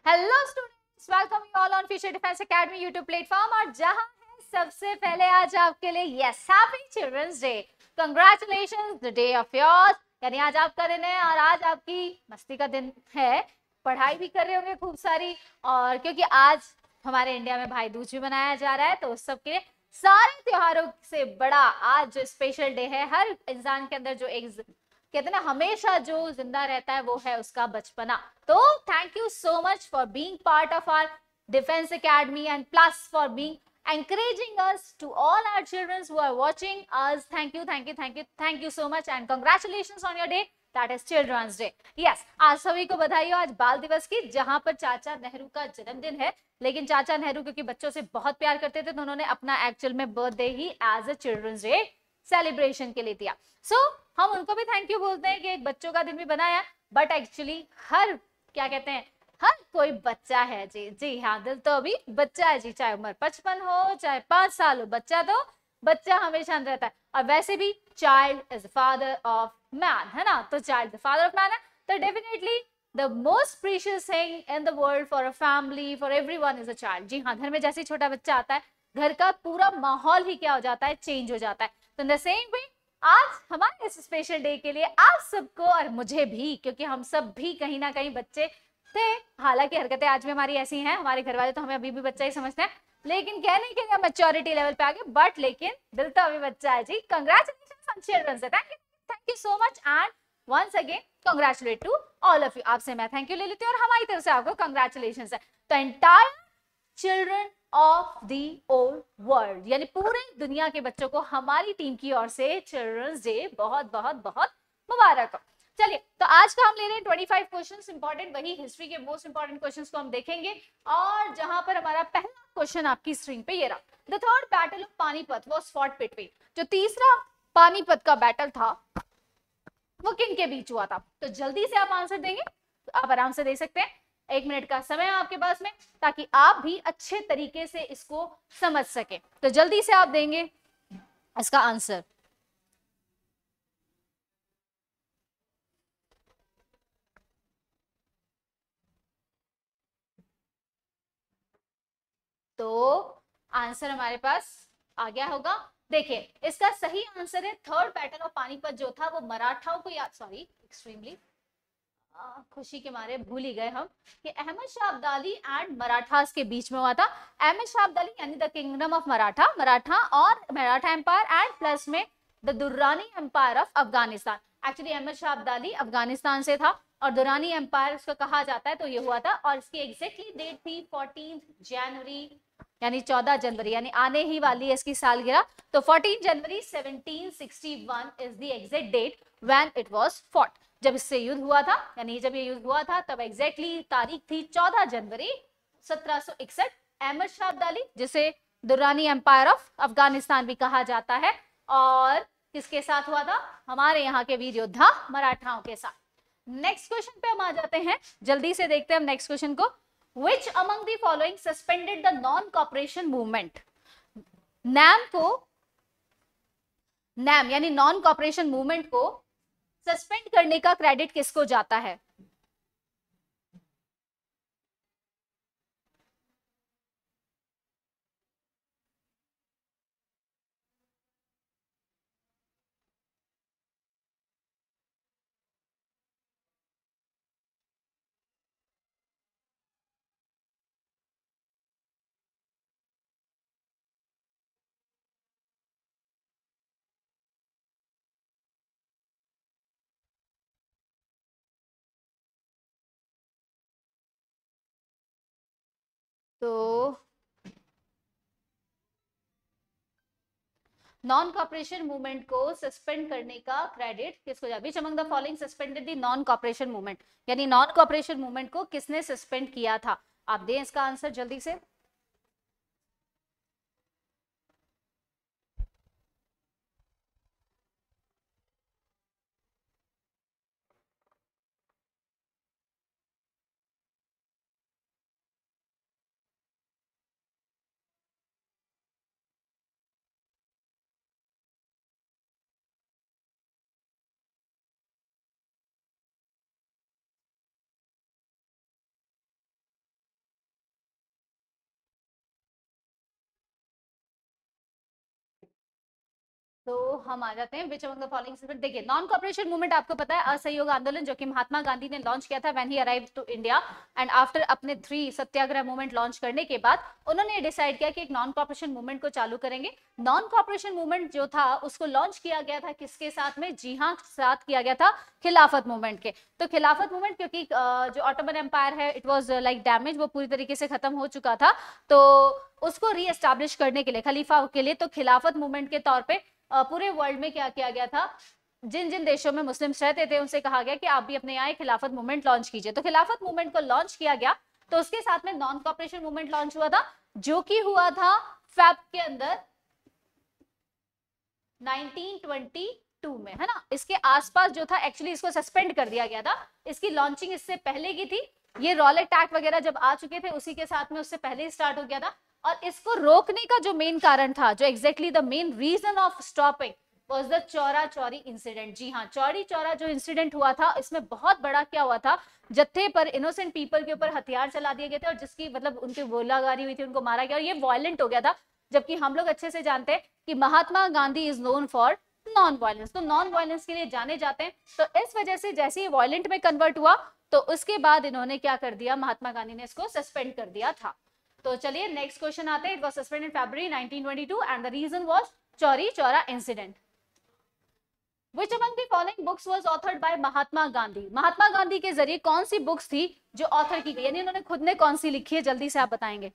Hello students, welcome you all on Future Defence Academy YouTube platform. और जहां है सबसे पहले आज आपके लिए yes happy children's day, congratulations the day of yours. यानी आज आपका दिन है और आज आपकी मस्ती का दिन है, पढ़ाई भी कर रहे होंगे खूब सारी। और क्योंकि आज हमारे इंडिया में भाई दूज भी मनाया जा रहा है, तो उस सब के लिए सारे त्योहारों से बड़ा आज जो स्पेशल डे है, हर इंसान के अंदर जो एक कहते हैं ना हमेशा जो जिंदा रहता है वो है उसका बचपना। तो thank you so much for being part of our Defence Academy and plus for being encouraging us to all our children who are watching us. Thank you, thank you, thank you, thank you so much and congratulations on your day, that is Children's Day. Yes, आज सभी को बधाई हो आज बाल दिवस की, जहां पर चाचा नेहरू का जन्मदिन है। लेकिन चाचा नेहरू क्योंकि बच्चों से बहुत प्यार करते थे, तो उन्होंने अपना एक्चुअल में बर्थडे ही as a children's day celebration के लिए दिया। सो हम उनको भी थैंक यू बोलते हैं कि एक बच्चों का दिन भी बनाया। बट एक्चुअली हर क्या कहते हैं, हर कोई बच्चा है जी। जी हाँ, दिल तो अभी बच्चा है जी, चाहे उम्र 55 हो चाहे 5 साल हो, बच्चा तो बच्चा हमेशा रहता है। और वैसे भी child is father of man, है ना। तो चाइल्ड फादर ऑफ मैन है, तो definitely the most precious thing in the world for a family, for everyone is a child. जी हाँ, घर में जैसे छोटा बच्चा आता है, घर का पूरा माहौल ही क्या हो जाता है, चेंज हो जाता है। तो इन द सेम वे आज हमारे इस स्पेशल डे के लिए आप सबको और मुझे भी, क्योंकि हम सब भी कहीं ना कहीं बच्चे थे, हालांकि हरकतें आज भी हमारी ऐसी हैं, हमारे घर वाले तो हमें अभी भी बच्चा ही समझते हैं, लेकिन कहने के लिए मैच्योरिटी लेवल पे आगे, बट लेकिन दिल तो अभी बच्चा है जी। Congratulation on children's day, thank you so much and once again congratulate to all of you. आपसे मैं थैंक यू ले लेती हूँ और हमारी तरफ से आपको कंग्रेचुलेशन है। तो entire children of the old world, यानी पूरे दुनिया के बच्चों को हमारी टीम की ओर से चिल्ड्रंस डे बहुत बहुत बहुत मुबारक हो। चलिए, तो आज का हम ले रहे हैं 25 क्वेश्चंस इंपॉर्टेंट, वही हिस्ट्री के मोस्ट इंपॉर्टेंट क्वेश्चंस को हम देखेंगे। और जहां पर हमारा पहला क्वेश्चन आपकी स्क्रीन पे ये रहा, the third battle of Panipat was fought between, जो तीसरा पानीपत का बैटल था वो किन के बीच हुआ था। तो जल्दी से आप आंसर देंगे तो आप आराम से दे सकते हैं, 1 मिनट का समय है आपके पास में, ताकि आप भी अच्छे तरीके से इसको समझ सके। तो जल्दी से आप देंगे इसका आंसर। तो आंसर हमारे पास आ गया होगा। देखिए, इसका सही आंसर है थर्ड बैटल ऑफ पानीपत, जो था वो मराठाओं को याद, सॉरी एक्सट्रीमली खुशी के मारे भूल ही गए हम कि अहमद शाह अब्दाली एंड मराठास के बीच में हुआ था। अहमद शाह अब्दाली यानी द किंगडम ऑफ मराठा और मराठा एम्पायर, एंड प्लस में the Durrani empire of Afghanistan. Actually Ahmad Shah Abdali Afghanistan से था और दुरानी एम्पायर उसको कहा जाता है, तो ये हुआ था। और इसकी एग्जैक्टली डेट थी 14 जनवरी, यानी 14 जनवरी, यानी आने ही वाली है इसकी सालगिरह। तो 14 January 1761 is the exact date when it was fought, जब इससे युद्ध हुआ था। यानी जब ये युद्ध हुआ था तब एग्जैक्टली तारीख थी 14 जनवरी 1761। अहमद शाह अब्दाली, जिसे दुर्रानी एम्पायर ऑफ अफगानिस्तान भी कहा जाता है, और किसके साथ हुआ था, हमारे यहाँ के वीर योद्धा मराठाओं के साथ। नेक्स्ट क्वेश्चन पे हम आ जाते हैं, जल्दी से देखते हैं हम नेक्स्ट क्वेश्चन को। Which among the following suspended the non-cooperation movement? नैम को, नैम यानी नॉन कॉपरेशन मूवमेंट को सस्पेंड करने का क्रेडिट किसको जाता है? तो नॉन कॉपरेशन मूवमेंट को सस्पेंड करने का क्रेडिट किसको जाता है? Which among the following suspended the non cooperation movement, यानी नॉन कॉपरेशन मूवमेंट को किसने सस्पेंड किया था? आप दें इसका आंसर जल्दी से। तो हम आ जाते हैं विच अमंग द फॉलोइंग। देखिए नॉन कॉपरेशन मूवमेंट आपको पता है असहयोग आंदोलन जो कि महात्मा गांधी ने लॉन्च किया था when he arrived to India and after अपने 3 सत्याग्रह मूवमेंट लॉन्च करने के बाद उन्होंने डिसाइड किया कि एक नॉन कॉपरेशन मूवमेंट को चालू करेंगे। नॉन कॉपरेशन मूवमेंट जो था उसको लॉन्च किया गया था किसके साथ में? जी हाँ, साथ किया गया था खिलाफत मूवमेंट के। तो खिलाफत मूवमेंट क्योंकि जो ऑटोमन एम्पायर है इट वाज लाइक डैमेज, वो पूरी तरीके से खत्म हो चुका था, तो उसको रीएस्टैब्लिश करने के लिए खलीफा के लिए तो खिलाफत मूवमेंट के तौर पे पूरे वर्ल्ड में क्या किया गया था, जिन जिन देशों में मुस्लिम्स रहते थे उनसे कहा गया कि आप भी अपने यहाँ खिलाफत मूवमेंट लॉन्च कीजिए। तो खिलाफत मूवमेंट को लॉन्च किया गया, तो उसके साथ में नॉन कॉपरेशन मूवमेंट लॉन्च हुआ था जो कि हुआ था फैब के अंदर 1922 में, है ना। इसके आसपास जो था एक्चुअली इसको सस्पेंड कर दिया गया था, इसकी लॉन्चिंग इससे पहले की थी। ये रॉलेट एक्ट वगैरह जब आ चुके थे उसी के साथ में उससे पहले ही स्टार्ट हो गया था। और इसको रोकने का जो मेन कारण था, जो exactly the main reason of stopping was the Chaura Chauri incident. जी हाँ, चौरी चौरा जो इंसिडेंट हुआ था इसमें बहुत बड़ा क्या हुआ था, जत्थे पर इनोसेंट पीपल के ऊपर हथियार चला दिए गए थे और जिसकी मतलब उनकी गोलाबारी हुई थी, उनको मारा गया और ये वायलेंट हो गया था। जबकि हम लोग अच्छे से जानते हैं कि Mahatma Gandhi is known for non violence, तो नॉन वायलेंस के लिए जाने जाते हैं। तो इस वजह से जैसे ही वायलेंट में कन्वर्ट हुआ तो उसके बाद इन्होंने क्या कर दिया, महात्मा गांधी ने इसको सस्पेंड कर दिया था। तो चलिए नेक्स्ट क्वेश्चन आते हैं। It was suspended in February 1922 and the reason was Chauri Chaura incident. Which among the following books was authored by Mahatma Gandhi? Mahatma Gandhi के जरिए कौन सी बुक्स थी जो ऑथर की गई, यानी उन्होंने खुद ने कौन सी लिखी है, जल्दी से आप बताएंगे।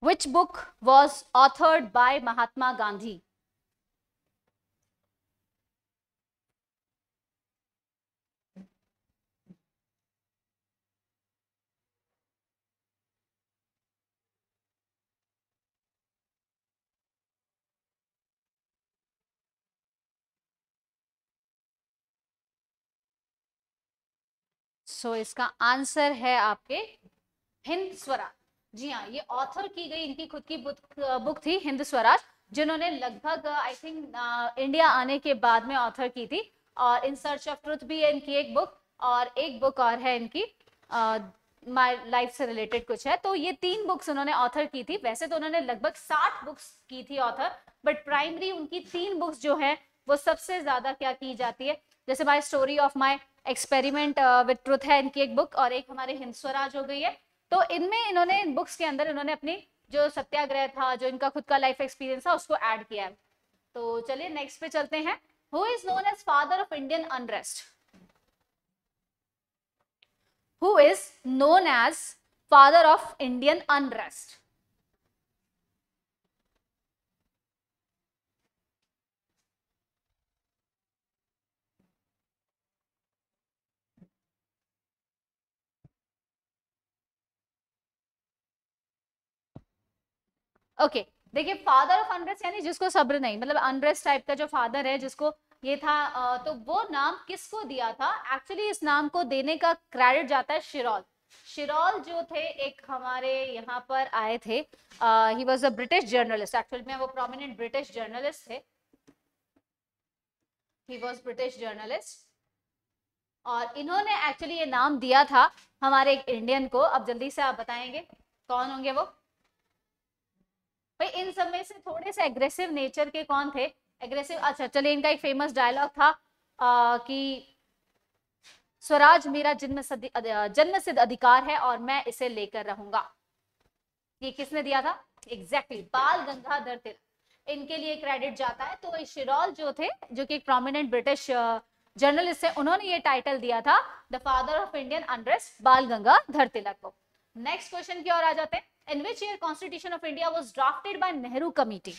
Which book was authored by Mahatma Gandhi? सो इसका आंसर है आपके हिंद स्वराज। जी हाँ, ये ऑथर की गई इनकी खुद की बुक थी हिंद स्वराज, जिन्होंने लगभग आई थिंक इंडिया आने के बाद में ऑथर की थी। और इन सर्च ऑफ ट्रुथ भी है इनकी एक बुक, और एक बुक और है इनकी माय लाइफ से रिलेटेड कुछ है। तो ये 3 बुक्स उन्होंने ऑथर की थी। वैसे तो उन्होंने लगभग 60 बुक्स की थी ऑथर, बट प्राइमरी उनकी 3 बुक्स जो है वो सबसे ज्यादा क्या की जाती है, जैसे my story of my experiment with truth है इनकी एक बुक, और एक हमारे हिंद स्वराज हो गई है। तो इनमें इन्होंने इन बुक्स के अंदर इन्होंने अपनी जो सत्याग्रह था, जो इनका खुद का लाइफ एक्सपीरियंस था, उसको ऐड किया है। तो चलिए नेक्स्ट पे चलते हैं। Who is known as father of Indian unrest? Who is known as father of Indian unrest? Okay, देखिए फादर ऑफ अनरेस्ट यानी जिसको सब्र नहीं, मतलब अनरेस्ट टाइप का जो फादर है जिसको ये था, तो वो नाम किसको दिया था? एक्चुअली इस नाम को देने का क्रेडिट जाता है शिरोल। शिरोल जो थे एक हमारे यहाँ पर आए थे, he was a British journalist, actually में वो प्रोमिनेंट ब्रिटिश जर्नलिस्ट थे, ही वाज ब्रिटिश जर्नलिस्ट। और इन्होंने एक्चुअली ये नाम दिया था हमारे एक इंडियन को। अब जल्दी से आप बताएंगे कौन होंगे वो? भाई इन सब में से थोड़े से एग्रेसिव नेचर के कौन थे? एग्रेसिव, अच्छा चलिए, इनका एक फेमस डायलॉग था कि स्वराज मेरा जन्मसिद्ध अधिकार है और मैं इसे लेकर रहूंगा। ये किसने दिया था? एग्जैक्टली बाल गंगाधर तिलक, इनके लिए क्रेडिट जाता है। तो शिरोल जो थे, जो कि एक प्रोमिनेंट ब्रिटिश जर्नलिस्ट है, उन्होंने ये टाइटल दिया था the father of Indian unrest, बाल गंगाधर तिलक को। नेक्स्ट क्वेश्चन की ओर आ जाते हैं। In which year Constitution of India was drafted by Nehru Committee?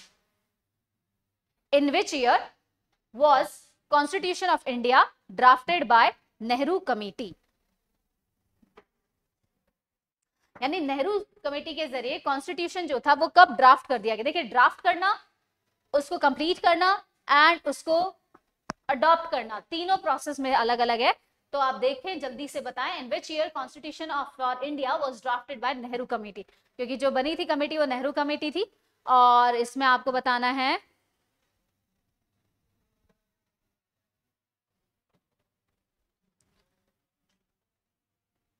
In which year was Constitution of India drafted by Nehru Committee? यानी नेहरू कमेटी के जरिए कॉन्स्टिट्यूशन जो था वो कब ड्राफ्ट कर दिया गया? देखिए, ड्राफ्ट करना, उसको कंप्लीट करना एंड उसको अडॉप्ट करना, तीनों प्रोसेस में अलग अलग है। तो आप देखें, जल्दी से बताएं, in which year constitution of India was drafted by Nehru committee? क्योंकि जो बनी थी कमेटी वो नेहरू कमेटी थी, और इसमें आपको बताना है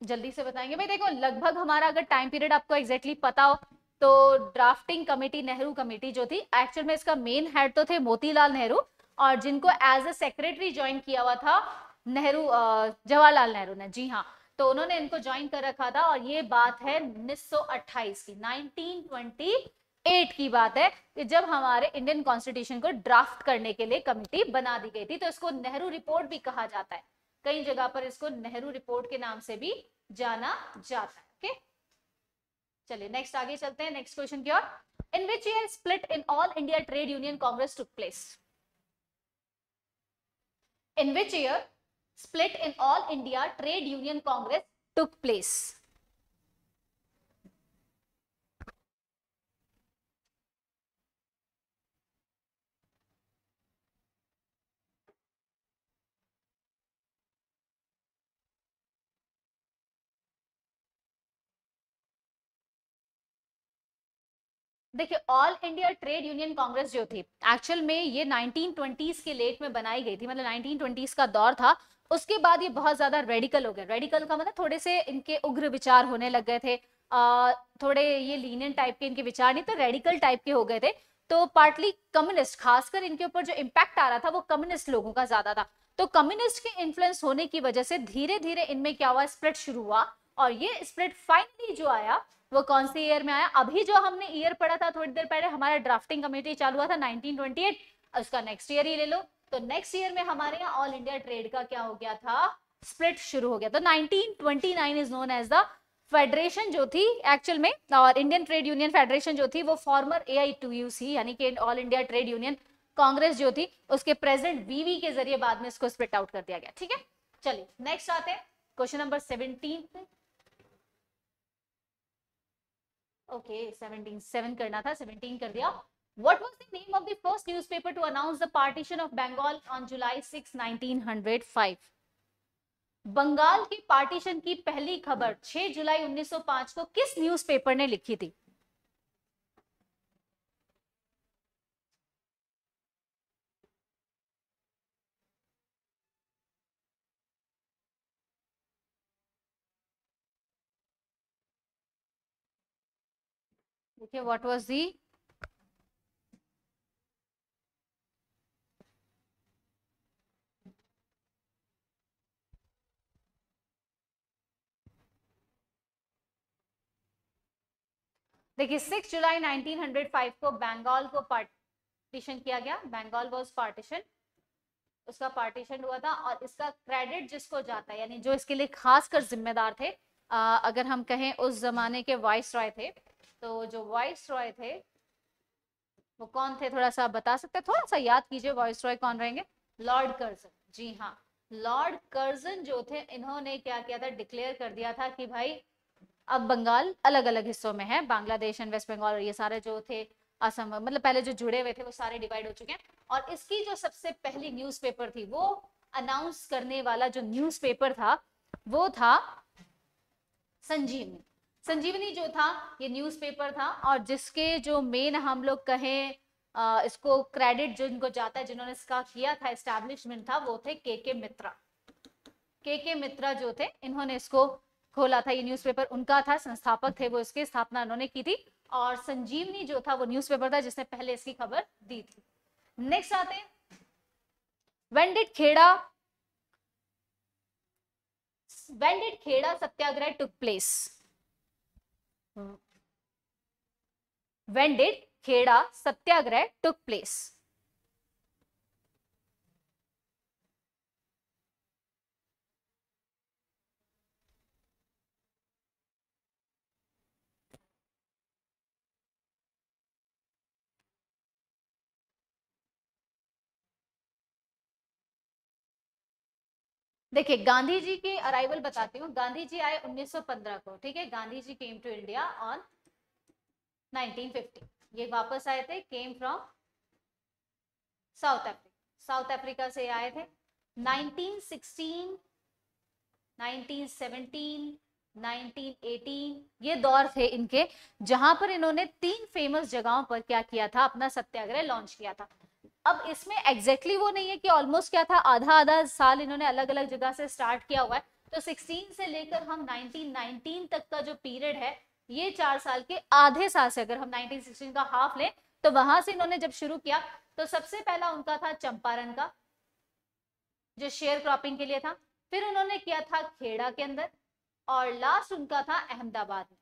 जल्दी से बताएंगे भाई। देखो लगभग हमारा अगर टाइम पीरियड आपको एग्जैक्टली पता हो तो ड्राफ्टिंग कमेटी, नेहरू कमेटी जो थी, एक्चुअल में इसका मेन हेड तो थे मोतीलाल नेहरू, और जिनको एज अ सेक्रेटरी ज्वाइन किया हुआ था नेहरू, जवाहरलाल नेहरू ने, जी हाँ। तो उन्होंने इनको ज्वाइन कर रखा था, और ये बात है 1928 की, 1928 की बात है कि जब हमारे इंडियन कॉन्स्टिट्यूशन को ड्राफ्ट करने के लिए कमेटी बना दी गई थी। तो इसको नेहरू रिपोर्ट भी कहा जाता है, कई जगह पर इसको नेहरू रिपोर्ट के नाम से भी जाना जाता है। ओके, चलिए नेक्स्ट आगे चलते हैं, नेक्स्ट क्वेश्चन की ओर। In which year split in all India trade union congress took place? In which year split in all India Trade Union Congress took place? देखिए all India trade union Congress जो थी, actual में ये 1920s के late में बनाई गई थी, मतलब 1920s का दौर था। उसके बाद ये बहुत ज्यादा रेडिकल हो गए। रेडिकल का मतलब थोड़े से इनके उग्र विचार होने लग गए थे, थोड़े ये लीनियन टाइप के इनके विचार नहीं तो रेडिकल टाइप के हो गए थे। तो पार्टली कम्युनिस्ट, खासकर इनके ऊपर जो इम्पैक्ट आ रहा था वो कम्युनिस्ट लोगों का ज्यादा था। तो कम्युनिस्ट के इन्फ्लुएंस होने की वजह से धीरे धीरे इनमें क्या हुआ, स्प्लिट शुरू हुआ। और ये स्प्लिट फाइनली जो आया वो कौन से ईयर में आया? अभी जो हमने ईयर पढ़ा था थोड़ी देर पहले, हमारा ड्राफ्टिंग कमेटी चालू हुआ था 1928, उसका नेक्स्ट ईयर ही ले लो। तो नेक्स्ट ईयर में हमारे यहाँ ऑल इंडिया ट्रेड का क्या हो गया था, स्प्लिट शुरू हो गया। तो 1929 is known as the federation जो थी एक्चुअल में, और इंडियन ट्रेड यूनियन फेडरेशन जो थी वो फॉर्मर AITUC यानी कि all India trade union Congress जो थी उसके प्रेसिडेंट VV के जरिए बाद में इसको स्प्लिट आउट कर दिया गया। ठीक है, चलिए नेक्स्ट आते हैं क्वेश्चन नंबर 17 पे। ओके 17 करना था, 17 कर दिया। What was the name of the first newspaper to announce the partition of Bengal on July 6, 1905? Bengal की पार्टीशन की पहली खबर 6 जुलाई 1905 को किस न्यूज़पेपर ने लिखी थी? देखिए व्हाट वाज दी, देखिए 6 जुलाई 1905 को बंगाल को पार्टीशन किया गया। बंगाल वाज पार्टीशन, उसका पार्टीशन हुआ था। और इसका क्रेडिट जिसको जाता है, यानी जो इसके लिए खासकर जिम्मेदार थे, अगर हम कहें उस जमाने के वाइस रॉय थे, तो जो वाइस रॉय थे वो कौन थे, थोड़ा सा बता सकते हैं? थोड़ा सा याद कीजिए वाइस रॉय कौन रहेंगे। लॉर्ड कर्जन, जी हाँ, लॉर्ड कर्जन जो थे इन्होंने क्या किया था, डिक्लेयर कर दिया था कि भाई अब बंगाल अलग अलग हिस्सों में है, बांग्लादेश एंड वेस्ट बंगाल और ये सारे जो थे असम, मतलब पहले जो जुड़े हुए थे वो सारे डिवाइड हो चुके हैं। और इसकी जो सबसे पहली न्यूज़पेपर थी, वो अनाउंस करने वाला जो न्यूज़पेपर था वो था संजीवनी। संजीवनी जो था ये न्यूज़पेपर था, और जिसके जो मेन हम लोग कहें इसको क्रेडिट जो इनको जाता है, जिन्होंने इसका किया था एस्टैब्लिशमेंट था, वो थे के मित्रा। के मित्रा जो थे इन्होंने इसको खोला था, ये न्यूज़पेपर उनका था, संस्थापक थे वो, इसकी स्थापना उन्होंने की थी। और संजीवनी जो था वो न्यूज़पेपर था जिसने पहले इसकी खबर दी थी। नेक्स्ट आते हैं, when did Kheda satyagraha took place? When did Kheda satyagraha took place? देखिए गांधी जी की अराइवल बताती हूँ। गांधी जी आए 1915 को, ठीक है। गांधी जी केम टू इंडिया ऑन 1950। ये वापस आए थे, came from south Africa, south Africa से आए थे। 1916, 1917, 1918 ये दौर थे इनके, जहां पर इन्होंने 3 फेमस जगहों पर क्या किया था, अपना सत्याग्रह लॉन्च किया था। अब इसमें एग्जैक्टली वो नहीं है कि ऑलमोस्ट क्या था, आधा आधा साल इन्होंने अलग अलग जगह से स्टार्ट किया हुआ है। तो 16 से लेकर हम 1919 तक का जो पीरियड है, ये 4 साल के आधे साल से अगर हम 1916 का हाफ लें तो वहां से इन्होंने जब शुरू किया तो सबसे पहला उनका था चंपारण का, जो शेयर क्रॉपिंग के लिए था। फिर उन्होंने किया था खेड़ा के अंदर, और लास्ट उनका था अहमदाबाद में।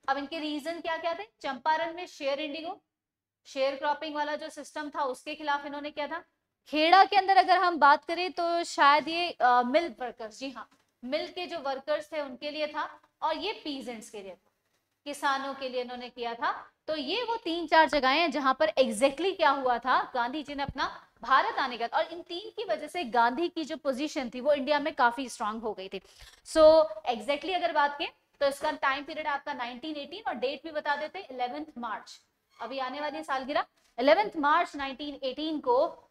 अब इनके रीजन क्या क्या थे? चंपारण में शेयर इंडिगो, शेयर क्रॉपिंग वाला जो सिस्टम था उसके खिलाफ इन्होंने किया था। खेड़ा के अंदर अगर हम बात करें तो शायद ये मिल वर्कर्स, जी हाँ, मिल के जो वर्कर्स थे उनके लिए था, और ये पीजेंट्स के लिए था, किसानों के लिए इन्होंने किया था। तो ये वो 3-4 जगहें हैं जहां पर एग्जैक्टली क्या हुआ था, गांधी जी ने अपना भारत आने का, और इन 3 की वजह से गांधी की जो पोजीशन थी वो इंडिया में काफी स्ट्रांग हो गई थी। सो एग्जैक्टली अगर बात करें तो इसका टाइम पीरियड आपका 1918, और डेट भी बता देते 11 मार्च, अभी आने वाली सालगिरह 11 मार्च 1918 को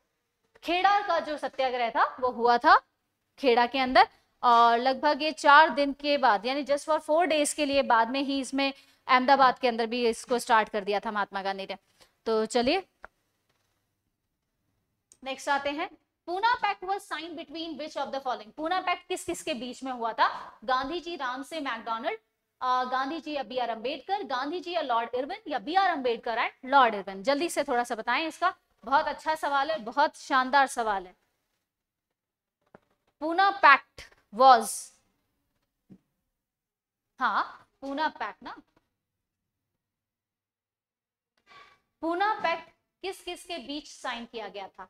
खेड़ा का जो सत्याग्रह था वो हुआ था खेड़ा के अंदर। और लगभग ये 4 दिन के बाद, यानी जस्ट फॉर 4 डेज के लिए बाद में ही इसमें अहमदाबाद के अंदर भी इसको स्टार्ट कर दिया था महात्मा गांधी ने। तो चलिए नेक्स्ट आते हैं। Poona pact was sign between which of the following? Poona pact किस किस के बीच में हुआ था? गांधी जी, राम से मैकडोनल्ड, गांधी जी या बी आर अम्बेडकर, गांधी जी या लॉर्ड इरविन, या B R Ambedkar and Lord Irwin? जल्दी से थोड़ा सा बताएं इसका, बहुत अच्छा सवाल है, बहुत शानदार सवाल है। पूना पैक्ट वाज, हाँ पूना पैक्ट ना, पूना पैक्ट किस किस के बीच साइन किया गया था?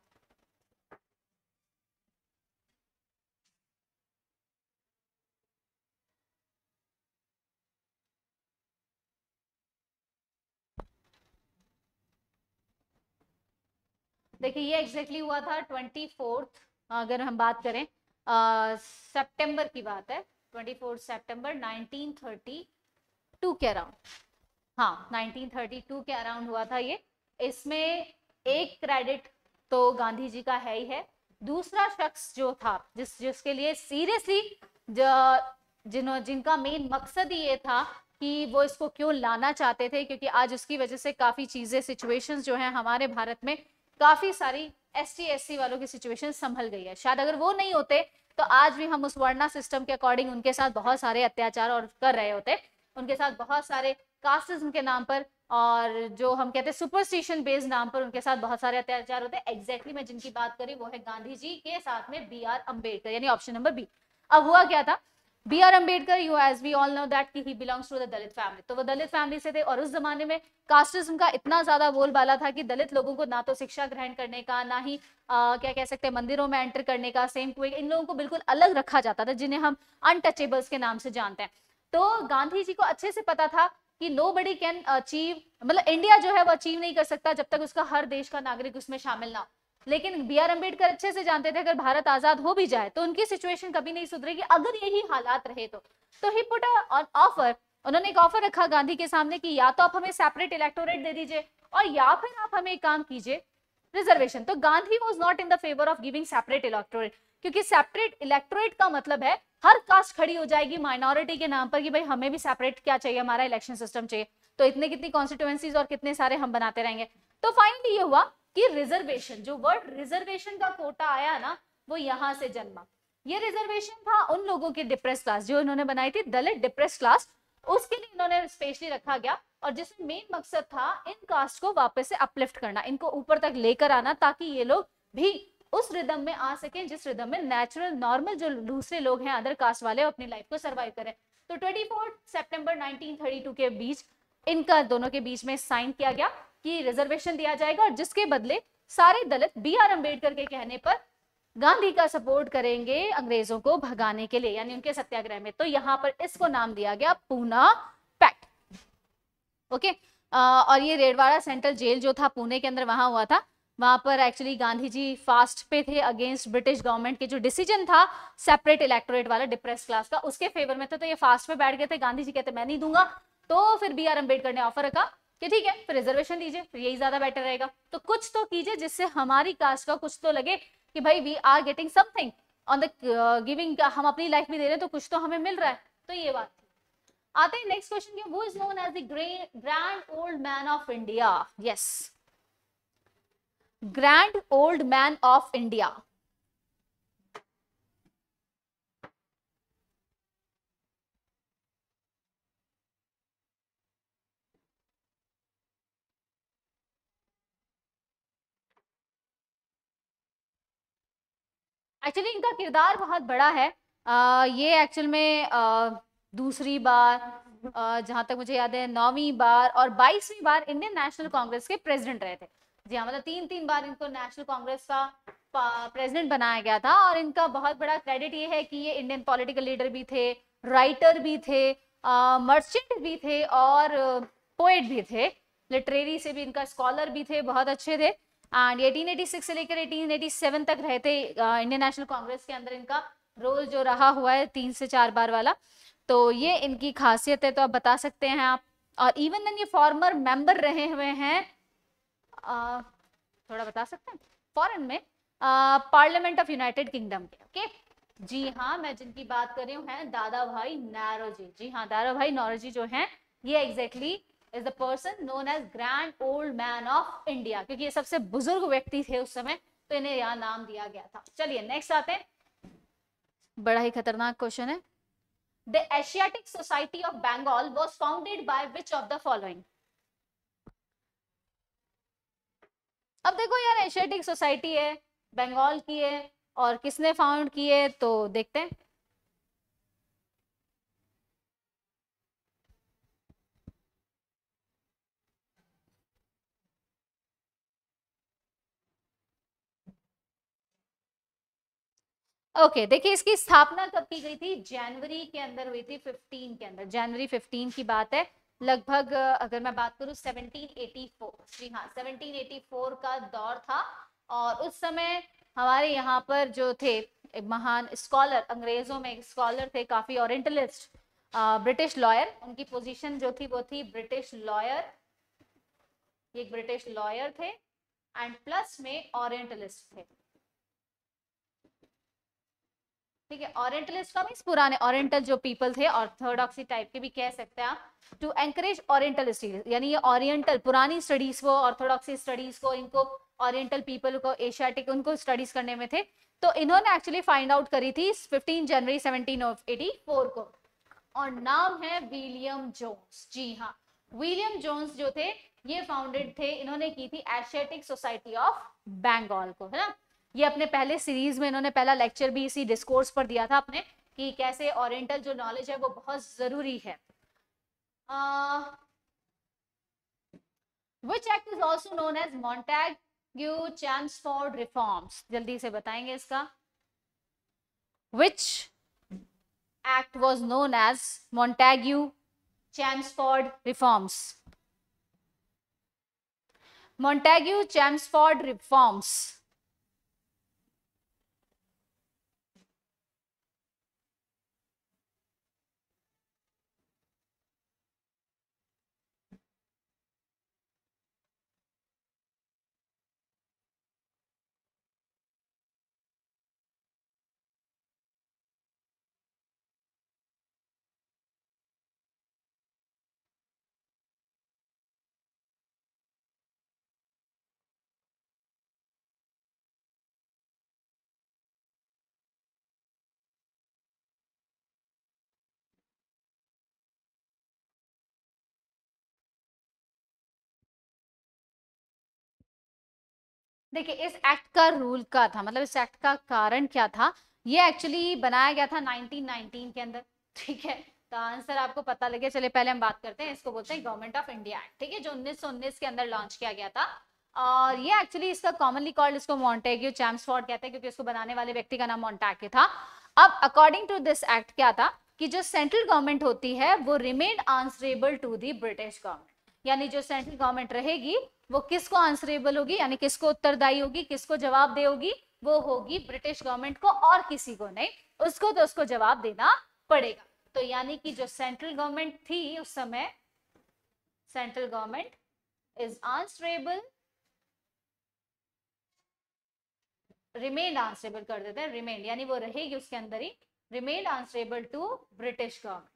देखिए ये एग्जैक्टली हुआ था 24, अगर हम बात करें सितंबर की बात है, 24 सितंबर 1932 के अराउंड, हाँ 1932 के अराउंड हुआ था ये। इसमें एक क्रेडिट तो गांधी जी का है ही है, दूसरा शख्स जो था जिसके लिए सीरियसली जिनका मेन मकसद ही ये था कि वो इसको क्यों लाना चाहते थे, क्योंकि आज उसकी वजह से काफी चीजें, सिचुएशंस जो है हमारे भारत में, काफी सारी ST SC वालों की सिचुएशन संभल गई है। शायद अगर वो नहीं होते तो आज भी हम उस वर्णा सिस्टम के अकॉर्डिंग उनके साथ बहुत सारे अत्याचार और कर रहे होते, उनके साथ बहुत सारे कास्टिज्म के नाम पर, और जो हम कहते हैं सुपरस्टिशन बेस्ड नाम पर उनके साथ बहुत सारे अत्याचार होते हैं। एग्जैक्टली मैं जिनकी बात करी वो है गांधी जी के साथ में बी आर अम्बेडकर, यानी ऑप्शन नंबर बी। अब हुआ क्या था, B R Ambedkar, you as we all know that he belongs to the Dalit family, तो वो दलित फैमिली से थे, और उस जमाने में कास्टिज्म का इतना ज्यादा बोलबाला था कि दलित लोगों को ना तो शिक्षा ग्रहण करने का, ना ही क्या कह सकते हैं मंदिरों में एंटर करने का, सेम कोई, इन लोगों को बिल्कुल अलग रखा जाता था, जिन्हें हम अनटचेबल्स के नाम से जानते हैं। तो गांधी जी को अच्छे से पता था कि नो बडी कैन अचीव, मतलब इंडिया जो है वो अचीव नहीं कर सकता जब तक उसका हर देश का नागरिक उसमें शामिल ना हो। लेकिन बी आर अम्बेडकर अच्छे से जानते थे अगर भारत आजाद हो भी जाए तो उनकी सिचुएशन कभी नहीं सुधरेगी अगर यही हालात रहे तो ही पुट ऑन ऑफर, उन्होंने एक ऑफर रखा गांधी के सामने कि या तो आप हमें सेपरेट इलेक्टोरेट दे दीजिए, और या फिर आप हमें एक काम कीजिए, रिजर्वेशन। तो Gandhi was not in the favour of giving separate electorate, क्योंकि सेपरेट इलेक्टोरेट का मतलब है हर कास्ट खड़ी हो जाएगी माइनॉरिटी के नाम पर कि भाई हमें भी सेपरेट क्या चाहिए, हमारा इलेक्शन सिस्टम चाहिए, तो इतने कितनी कॉन्स्टिट्यूएंसीज और कितने सारे हम बनाते रहेंगे। तो फाइनली ये हुआ कि रिजर्वेशन, जो वर्ड रिजर्वेशन का कोटा आया ना, वो यहां से जन्मा। ये रिजर्वेशन था उन लोगों की डिप्रेस क्लास जो इन्होंने बनाई थी, दलित डिप्रेस क्लास, उसके लिए इन्होंने स्पेशली रखा गया, और जिसमें मेन मकसद था इन कास्ट को वापस से अपलिफ्ट करना, इनको ऊपर तक लेकर आना, ताकि ये लोग भी उस रिदम में आ सकें जिस रिदम में नेचुरल नॉर्मल जो दूसरे लोग हैं अदर कास्ट वाले अपनी लाइफ को सर्वाइव करें। तो 24 सितंबर 1932 के बीच इनका दोनों के बीच में साइन किया गया कि रिजर्वेशन दिया जाएगा, और जिसके बदले सारे दलित बी आर अम्बेडकर के कहने पर गांधी का सपोर्ट करेंगे अंग्रेजों को भगाने के लिए, यानी उनके सत्याग्रह में। तो यहां पर इसको नाम दिया गया पूना पैक्ट। ओके, और ये रेडवाड़ा सेंट्रल जेल जो था पुणे के अंदर वहां हुआ था, वहां पर एक्चुअली गांधी जी फास्ट पे थे अगेंस्ट ब्रिटिश गवर्नमेंट के जो डिसीजन था सेपरेट इलेक्टोरेट वाला डिप्रेस क्लास का, उसके फेवर में थे, तो ये फास्ट पे बैठ गए थे। गांधी जी कहते मैं नहीं दूंगा, तो फिर बी आर अम्बेडकर ने ऑफर रखा कि ठीक है फिर रिजर्वेशन दीजिए, फिर यही ज्यादा बेटर रहेगा, तो कुछ तो कीजिए जिससे हमारी कास्ट का कुछ तो लगे कि भाई we are getting something on the giving, हम अपनी लाइफ भी दे रहे हैं तो कुछ तो हमें मिल रहा है। तो ये बात थी। आते हैं नेक्स्ट क्वेश्चन के, वो is known as the grand old man of India. Yes, grand old man of India. Actually इनका किरदार बहुत बड़ा है। ये एक्चुअल में दूसरी बार, जहां तक मुझे याद है 9वीं बार और 22वीं बार इंडियन नेशनल कांग्रेस के प्रेसिडेंट रहे थे। जी हाँ, मतलब 3 बार इनको नेशनल कांग्रेस का प्रेसिडेंट बनाया गया था। और इनका बहुत बड़ा क्रेडिट ये है कि ये इंडियन पॉलिटिकल लीडर भी थे, राइटर भी थे, मर्चेंट भी थे और पोएट भी थे। लिटरेरी से भी इनका स्कॉलर भी थे, बहुत अच्छे थे। एंड 1886 से लेकर 1887 तक रहे थे इंडियन नेशनल कांग्रेस के अंदर। इनका रोल जो रहा हुआ है 3 से 4 बार वाला, तो ये इनकी खासियत है। तो आप बता सकते हैं आप। और इवन ये फॉर्मर मेंबर रहे हुए हैं, थोड़ा बता सकते हैं, फॉरेन में पार्लियामेंट ऑफ यूनाइटेड किंगडम के। ओके जी हाँ, मैं जिनकी बात कर रही हूँ हैं दादा भाई नौरोजी। जी हाँ, दादा भाई नौरोजी जो हैं ये exactly is the person known as grand old man of India, क्योंकि ये सबसे बुजुर्ग व्यक्ति थे उस समय, तो इन्हें यहाँ नाम दिया गया था। चलिए नेक्स्ट आते हैं, बड़ा ही खतरनाक क्वेश्चन है। The Asiatic Society of Bengal was founded by which of the following. अब देखो यार, एशियाटिक सोसाइटी है, बंगाल की है, और किसने फाउंड की है, तो देखते हैं। ओके देखिए, इसकी स्थापना कब की गई थी? जनवरी के अंदर हुई थी, 15 के अंदर, जनवरी 15 की बात है। लगभग अगर मैं बात करूं 1784, जी हाँ 1784 का दौर था। और उस समय हमारे यहाँ पर जो थे एक महान स्कॉलर, अंग्रेजों में एक स्कॉलर थे काफी, ओरिएंटलिस्ट, ब्रिटिश लॉयर, उनकी पोजीशन जो थी वो थी ब्रिटिश लॉयर। ये एक ब्रिटिश लॉयर थे एंड प्लस में ओरिएंटलिस्ट थे। ठीक है, ओरिएंटलिस्ट का मींस पुराने ओरिएंटल जो पीपल थे, ऑर्थोडॉक्सी टाइप के भी कह सकते हैं आप, टू एनकरेज ओरिएंटल स्टडीज, यानी ये ओरिएंटल पुरानी स्टडीज को, ऑर्थोडॉक्सी स्टडीज को, इनको ओरिएंटल पीपल को, एशियाटिक, उनको स्टडीज करने में थे। तो इन्होंने एक्चुअली फाइंड आउट करी थी 15 जनवरी 1784 को, और नाम है विलियम जोन्स। जी हाँ, विलियम जोन्स जो थे ये फाउंडेड थे, इन्होंने की थी एशियाटिक सोसाइटी ऑफ बंगाल को, है ना। ये अपने पहले सीरीज में इन्होंने पहला लेक्चर भी इसी डिस्कोर्स पर दिया था अपने, कि कैसे ओरिएंटल जो नॉलेज है वो बहुत जरूरी है। Which act is also known as Montagu Chelmsford reforms, जल्दी से बताएंगे इसका। Which act was known as Montagu Chelmsford reforms? Montagu Chelmsford reforms. देखिए, इस एक्ट का रूल का था, मतलब इस एक्ट का कारण क्या था, ये एक्चुअली बनाया गया था 1919 के अंदर। ठीक है, तो आंसर आपको पता लगे। चलिए पहले हम बात करते हैं, इसको बोलते हैं गवर्नमेंट ऑफ इंडिया एक्ट, ठीक है, जो 1919 के अंदर लॉन्च किया गया था। और ये एक्चुअली इसका कॉमनली कॉल्ड, इसको मॉन्टेग्यू चैम्सफोर्ड कहते हैं, क्योंकि इसको बनाने वाले व्यक्ति का नाम मॉन्टेग्यू था। अब अकॉर्डिंग टू दिस एक्ट क्या था कि जो सेंट्रल गवर्नमेंट होती है वो remain answerable to the British government, यानी जो सेंट्रल गवर्नमेंट रहेगी वो किसको आंसरेबल होगी, यानी किसको उत्तरदायी होगी, किसको जवाब दे होगी, वो होगी ब्रिटिश गवर्नमेंट को, और किसी को नहीं। उसको तो उसको जवाब देना पड़ेगा। तो यानी कि जो सेंट्रल गवर्नमेंट थी उस समय, central government is answerable, remain answerable कर देते हैं, रिमेन यानी वो रहेगी उसके अंदर ही, remain answerable to British government,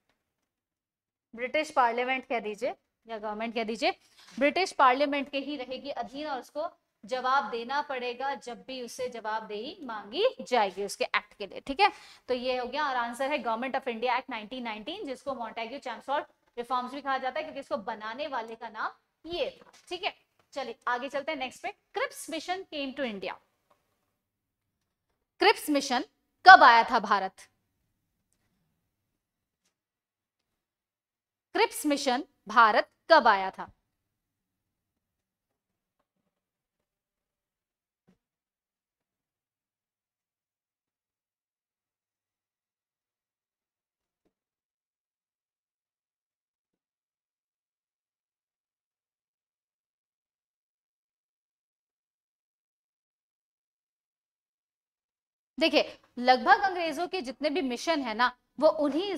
British parliament कह दीजिए या गवर्नमेंट कह दीजिए, ब्रिटिश पार्लियामेंट के ही रहेगी अधीन, और उसको जवाब देना पड़ेगा जब भी उससे जवाबदेही मांगी जाएगी उसके एक्ट के लिए। ठीक है, तो ये हो गया, और आंसर है गवर्नमेंट ऑफ इंडिया एक्ट 1919, जिसको मॉन्टेग्यू चैम्सफोर्ड रिफॉर्म्स भी कहा जाता है, क्योंकि इसको बनाने वाले का नाम ये था। ठीक है, चलिए आगे चलते हैं नेक्स्ट पे। Cripps mission came to India. Cripps mission कब आया था भारत? क्रिप्स मिशन भारत कब आया था? देखिए, लगभग अंग्रेजों के जितने भी मिशन है ना, वो उन्हीं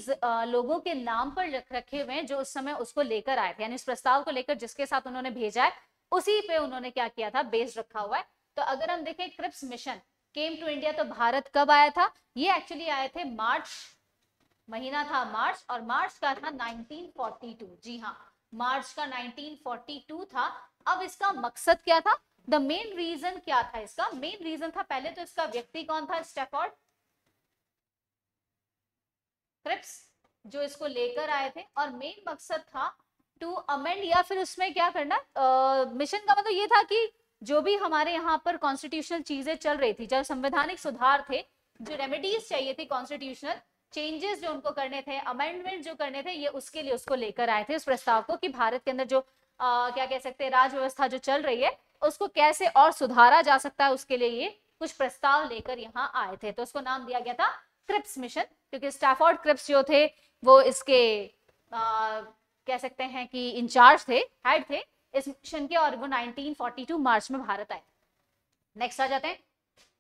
लोगों के नाम पर रखे हुए हैं जो उस समय उसको लेकर आए थे, यानी इस प्रस्ताव को लेकर जिसके साथ उन्होंने भेजा है उसी पे उन्होंने क्या किया था, बेस रखा हुआ है। तो अगर हम देखें Cripps mission came to India, तो भारत कब आया था? ये एक्चुअली आए थे मार्च, महीना था मार्च, और मार्च का था 1942। जी हाँ, मार्च का 1942 था। अब इसका मकसद क्या था? द मेन रीजन क्या था? इसका मेन रीजन था, पहले तो इसका व्यक्ति कौन था? स्टैफोर्ड क्रिप्स, जो इसको लेकर आए थे, और मेन मकसद था टू अमेंड, या फिर उसमें क्या करना, मिशन का मतलब ये था कि जो भी हमारे यहाँ पर कॉन्स्टिट्यूशनल चीजें चल रही थी, जो संवैधानिक सुधार थे, जो रेमेडीज चाहिए थी, कॉन्स्टिट्यूशनल चेंजेस जो उनको करने थे, अमेंडमेंट जो करने थे, ये उसके लिए उसको लेकर आए थे, उस प्रस्ताव को, कि भारत के अंदर जो क्या कह सकते हैं, राज व्यवस्था जो चल रही है उसको कैसे और सुधारा जा सकता है, उसके लिए ये कुछ प्रस्ताव लेकर यहाँ आए थे। तो उसको नाम दिया गया था क्रिप्स मिशन, क्योंकि स्टैफोर्ड क्रिप्स जो थे वो इसके कह सकते हैं कि इंचार्ज थे, हेड थे इस मिशन के, और वो 1942 मार्च में भारत आए। नेक्स्ट आ जाते हैं,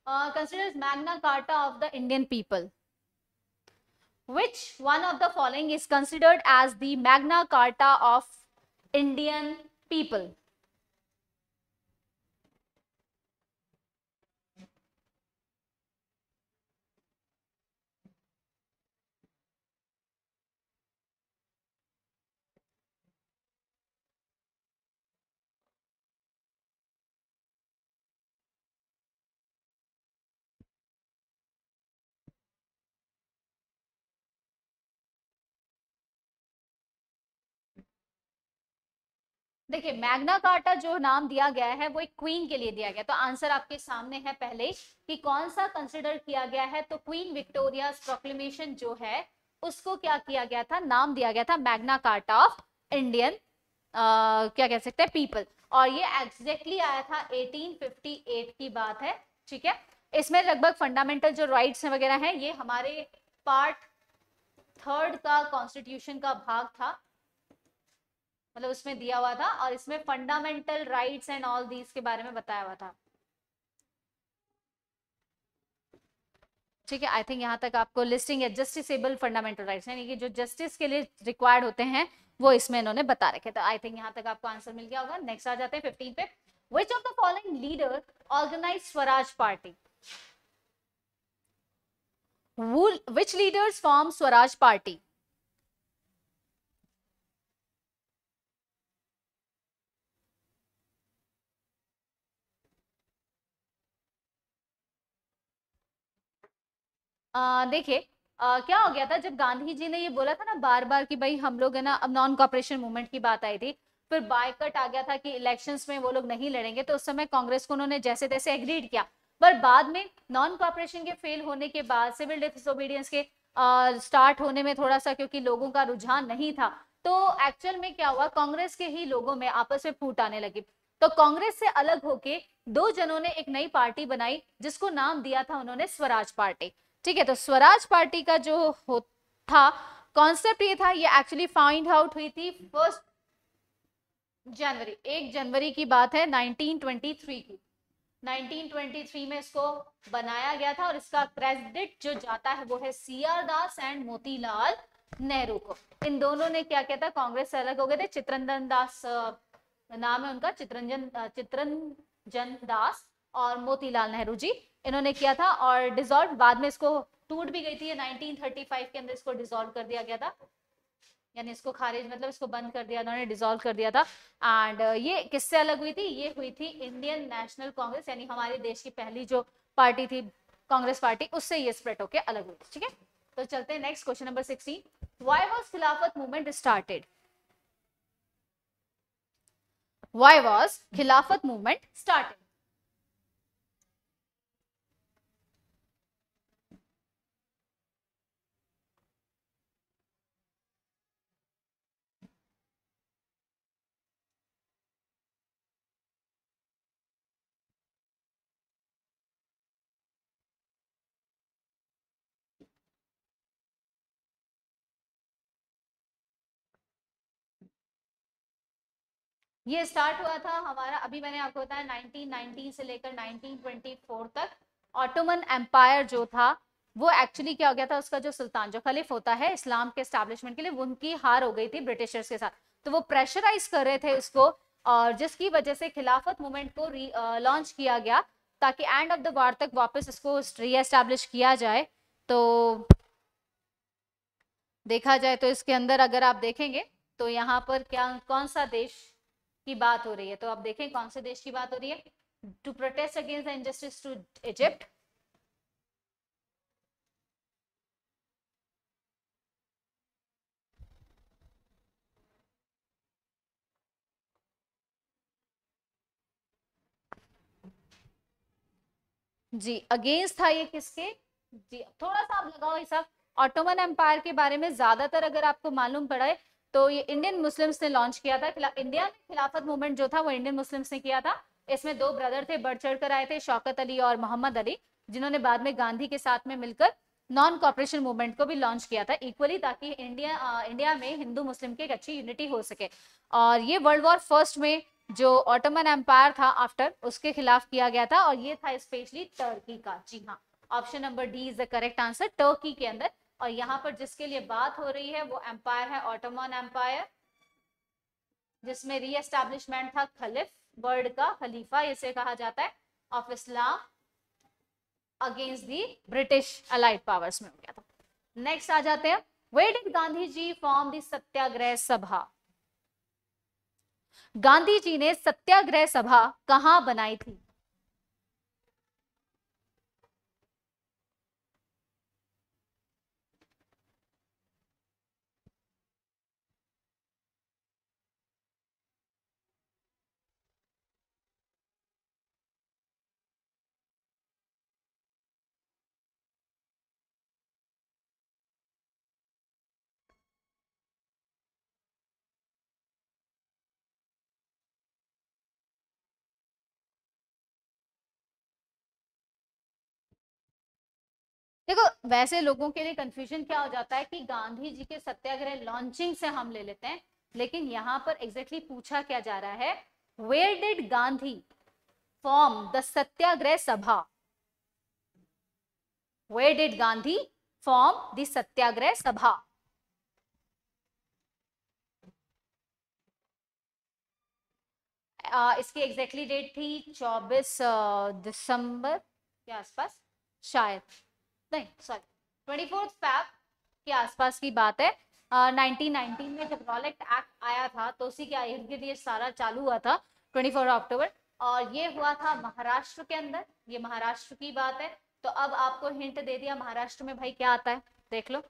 considers Magna carta of the Indian people. Which one of the following is considered as the Magna Carta of Indian people? देखिए, मैग्ना कार्टा जो नाम दिया गया है वो एक क्वीन के लिए दिया गया, तो आंसर आपके सामने है पहले कि कौन सा कंसिडर किया गया है, तो क्वीन विक्टोरिया प्रोक्लेमेशन जो है उसको क्या किया गया था, नाम दिया गया था मैग्ना कार्टा ऑफ इंडियन क्या कह सकते हैं, पीपल, और ये एग्जैक्टली आया था 1858 की बात है। ठीक है, इसमें लगभग फंडामेंटल जो राइट्स वगैरह हैं ये हमारे पार्ट 3 का कॉन्स्टिट्यूशन का भाग था, मतलब उसमें दिया हुआ था, और इसमें fundamental rights and all these के बारे में बताया हुआ था। ठीक है, आई थिंक यहाँ तक आपको लिस्टिंग है, जस्टिसेबल फंडामेंटल राइट्स, यानी कि जो जस्टिस के लिए रिक्वायर्ड होते हैं वो इसमें इन्होंने बता रखे, तो आई थिंक यहाँ तक आपको आंसर मिल गया होगा। नेक्स्ट आ जाते हैं 15 पे, which of the following leader organise Swaraj party? Which leaders form Swaraj party? देखिए, क्या हो गया था जब गांधी जी ने ये बोला था ना बार बार कि भाई हम लोग है ना, अब नॉन कॉपरेशन मूवमेंट की बात आई थी, फिर बायकट आ गया था कि इलेक्शंस में वो लोग नहीं लड़ेंगे, तो उस समय कांग्रेस को उन्होंने जैसे तैसे एग्रीड किया, पर बाद में नॉन कॉपरेशन के फेल होने के बाद, सिविल डिसोबीडियंस के स्टार्ट होने में थोड़ा सा क्योंकि लोगों का रुझान नहीं था, तो एक्चुअल में क्या हुआ, कांग्रेस के ही लोगों में आपस में फूट आने लगी, तो कांग्रेस से अलग होके दो जनों ने एक नई पार्टी बनाई जिसको नाम दिया था उन्होंने स्वराज पार्टी। ठीक है, तो स्वराज पार्टी का जो था कॉन्सेप्ट ये था, ये एक्चुअली फाइंड आउट हुई थी 1 जनवरी की बात है 1923 की। 1923 में इसको बनाया गया था, और इसका क्रेडिट जो जाता है वो है CR Das and Motilal Nehru को। इन दोनों ने क्या किया था, कांग्रेस से अलग हो गए थे, चित्रंजन दास नाम है उनका, चित्रंजन दास और मोतीलाल नेहरू जी, इन्होंने किया था, और डिसॉल्व बाद में इसको टूट भी गई थी, 1935 के अंदर इसको डिसॉल्व कर दिया गया था, यानी इसको खारिज मतलब इसको बंद कर दिया, उन्होंने डिसॉल्व कर दिया था। एंड ये किससे अलग हुई थी, ये हुई थी इंडियन नेशनल कांग्रेस, यानी हमारे देश की पहली जो पार्टी थी कांग्रेस पार्टी, उससे ये स्प्रेड होकर अलग हुई थी। ठीक है, तो चलते हैं next question number 16, why was Khilafat movement started? Why was Khilafat movement started? ये स्टार्ट हुआ था हमारा, अभी मैंने आपको बताया 1919 से लेकर 1924 तक। ऑटोमन एम्पायर जो था वो एक्चुअली क्या हो गया था, उसका जो सुल्तान जो खलीफ होता है इस्लाम के एस्टैब्लिशमेंट के लिए, उनकी हार हो गई थी ब्रिटिशर्स के साथ, तो वो प्रेशराइज कर रहे थे इसको, और जिसकी वजह से खिलाफत मूवमेंट को लॉन्च किया गया ताकि एंड ऑफ द वार तक वापस इसको री एस्टैब्लिश किया जाए। तो देखा जाए तो इसके अंदर अगर आप देखेंगे तो यहाँ पर क्या कौन सा देश की बात हो रही है, तो आप देखें कौन से देश की बात हो रही है। To protest against the injustice to Egypt, जी अगेंस्ट था ये किसके, जी थोड़ा सा आप लगाओ हिसाब। ऑटोमन एम्पायर के बारे में ज्यादातर अगर आपको मालूम पड़ा है तो ये इंडियन मुस्लिम्स ने लॉन्च किया था। इंडिया में खिलाफत मूवमेंट जो था वो इंडियन मुस्लिम्स ने किया था। इसमें दो ब्रदर थे, बढ़ चढ़ कर आए थे, शौकत अली और मोहम्मद अली, जिन्होंने बाद में गांधी के साथ में मिलकर नॉन कॉपरेशन मूवमेंट को भी लॉन्च किया था इक्वली, ताकि इंडिया में हिंदू मुस्लिम की एक अच्छी यूनिटी हो सके। और ये वर्ल्ड वॉर फर्स्ट में जो ऑटोमन एम्पायर था आफ्टर, उसके खिलाफ किया गया था, और ये था स्पेशली टर्की का। जी हाँ, option number D is the correct answer, Turkey के अंदर। और यहाँ पर जिसके लिए बात हो रही है वो एम्पायर है ऑटोमन एम्पायर, जिसमें री एस्टैब्लिशमेंट था खलीफ, वर्ल्ड का खलीफा इसे कहा जाता है, of Islam against the British allied powers में हो गया था। नेक्स्ट आ जाते हैं, where did Gandhi ji form the Satyagraha Sabha. Gandhi जी ने सत्याग्रह सभा कहां बनाई थी। देखो वैसे लोगों के लिए कंफ्यूजन क्या हो जाता है कि गांधी जी के सत्याग्रह लॉन्चिंग से हम ले लेते हैं, लेकिन यहाँ पर एग्जैक्टली पूछा क्या जा रहा है, where did Gandhi form the Satyagraha Sabha, where did Gandhi form the Satyagraha Sabha. इसकी एग्जैक्टली डेट थी 24 दिसंबर के आसपास, शायद नहीं सॉरी 24 फैब के आसपास की बात है। 1919 में जब रॉलेट एक्ट आया था तो उसी के इर्द गिर्द ये सारा चालू हुआ था, 24 अक्टूबर, और ये हुआ था महाराष्ट्र के अंदर, ये महाराष्ट्र की बात है। तो अब आपको हिंट दे दिया, महाराष्ट्र में भाई क्या आता है देख लो,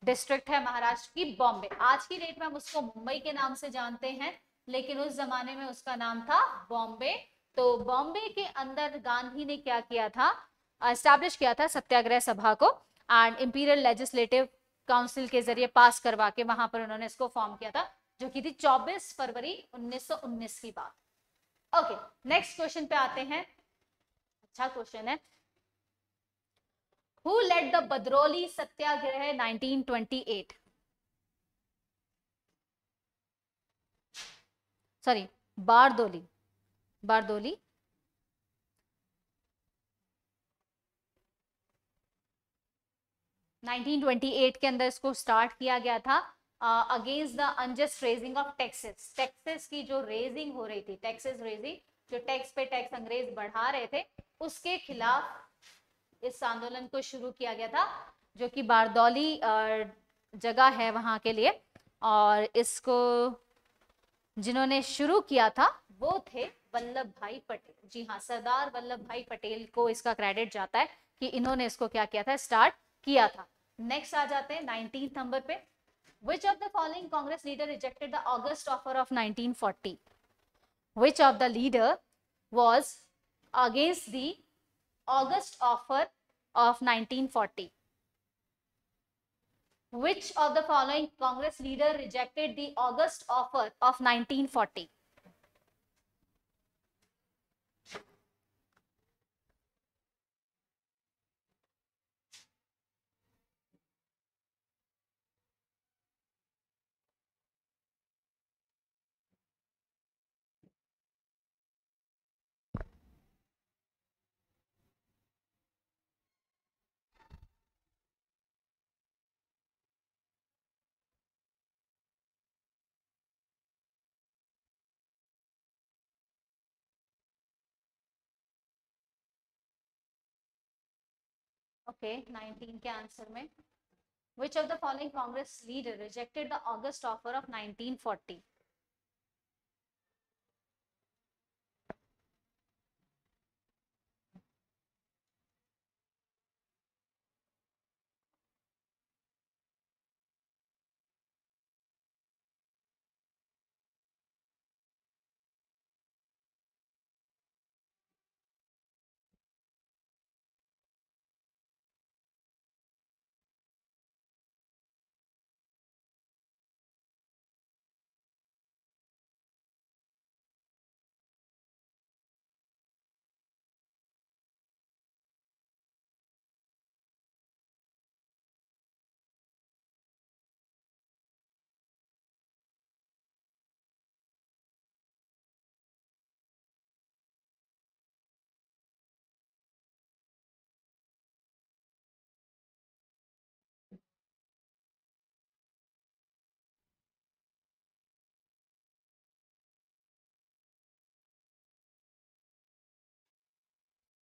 डिस्ट्रिक्ट है महाराष्ट्र की बॉम्बे। आज की डेट में हम उसको मुंबई के नाम से जानते हैं, लेकिन उस जमाने में उसका नाम था बॉम्बे। तो बॉम्बे के अंदर गांधी ने क्या किया था, एस्टैब्लिश किया था सत्याग्रह सभा को, एंड इंपीरियल लेजिस्लेटिव काउंसिल के जरिए पास करवा के वहां पर उन्होंने इसको फॉर्म किया था, जो की थी 24 फरवरी 1919 की बात। ओके, नेक्स्ट क्वेश्चन पे आते हैं। अच्छा क्वेश्चन है, who led the Badrauli Satyagraha 1928, sorry Bardoli, Bardoli 1928 के अंदर इसको स्टार्ट किया गया था against the unjust raising of taxes. Taxes की जो रेजिंग हो रही थी, टैक्सेस रेजिंग, जो टैक्स पे टैक्स अंग्रेज बढ़ा रहे थे, उसके खिलाफ इस आंदोलन को शुरू किया गया था, जो कि बारदौली जगह है वहां के लिए। और इसको जिन्होंने शुरू किया था वो थे वल्लभ भाई पटेल। जी हाँ, सरदार वल्लभ भाई पटेल को इसका क्रेडिट जाता है कि इन्होंने इसको क्या किया था, स्टार्ट किया था। नेक्स्ट आ जाते हैं 19 नंबर पे, which of the following congress leader rejected the august offer of 1940, which of the leader was against the august offer of 1940, which of the following congress leader rejected the august offer of 1940? Okay 19 के answer में which of the following Congress leader rejected the August offer of 1940?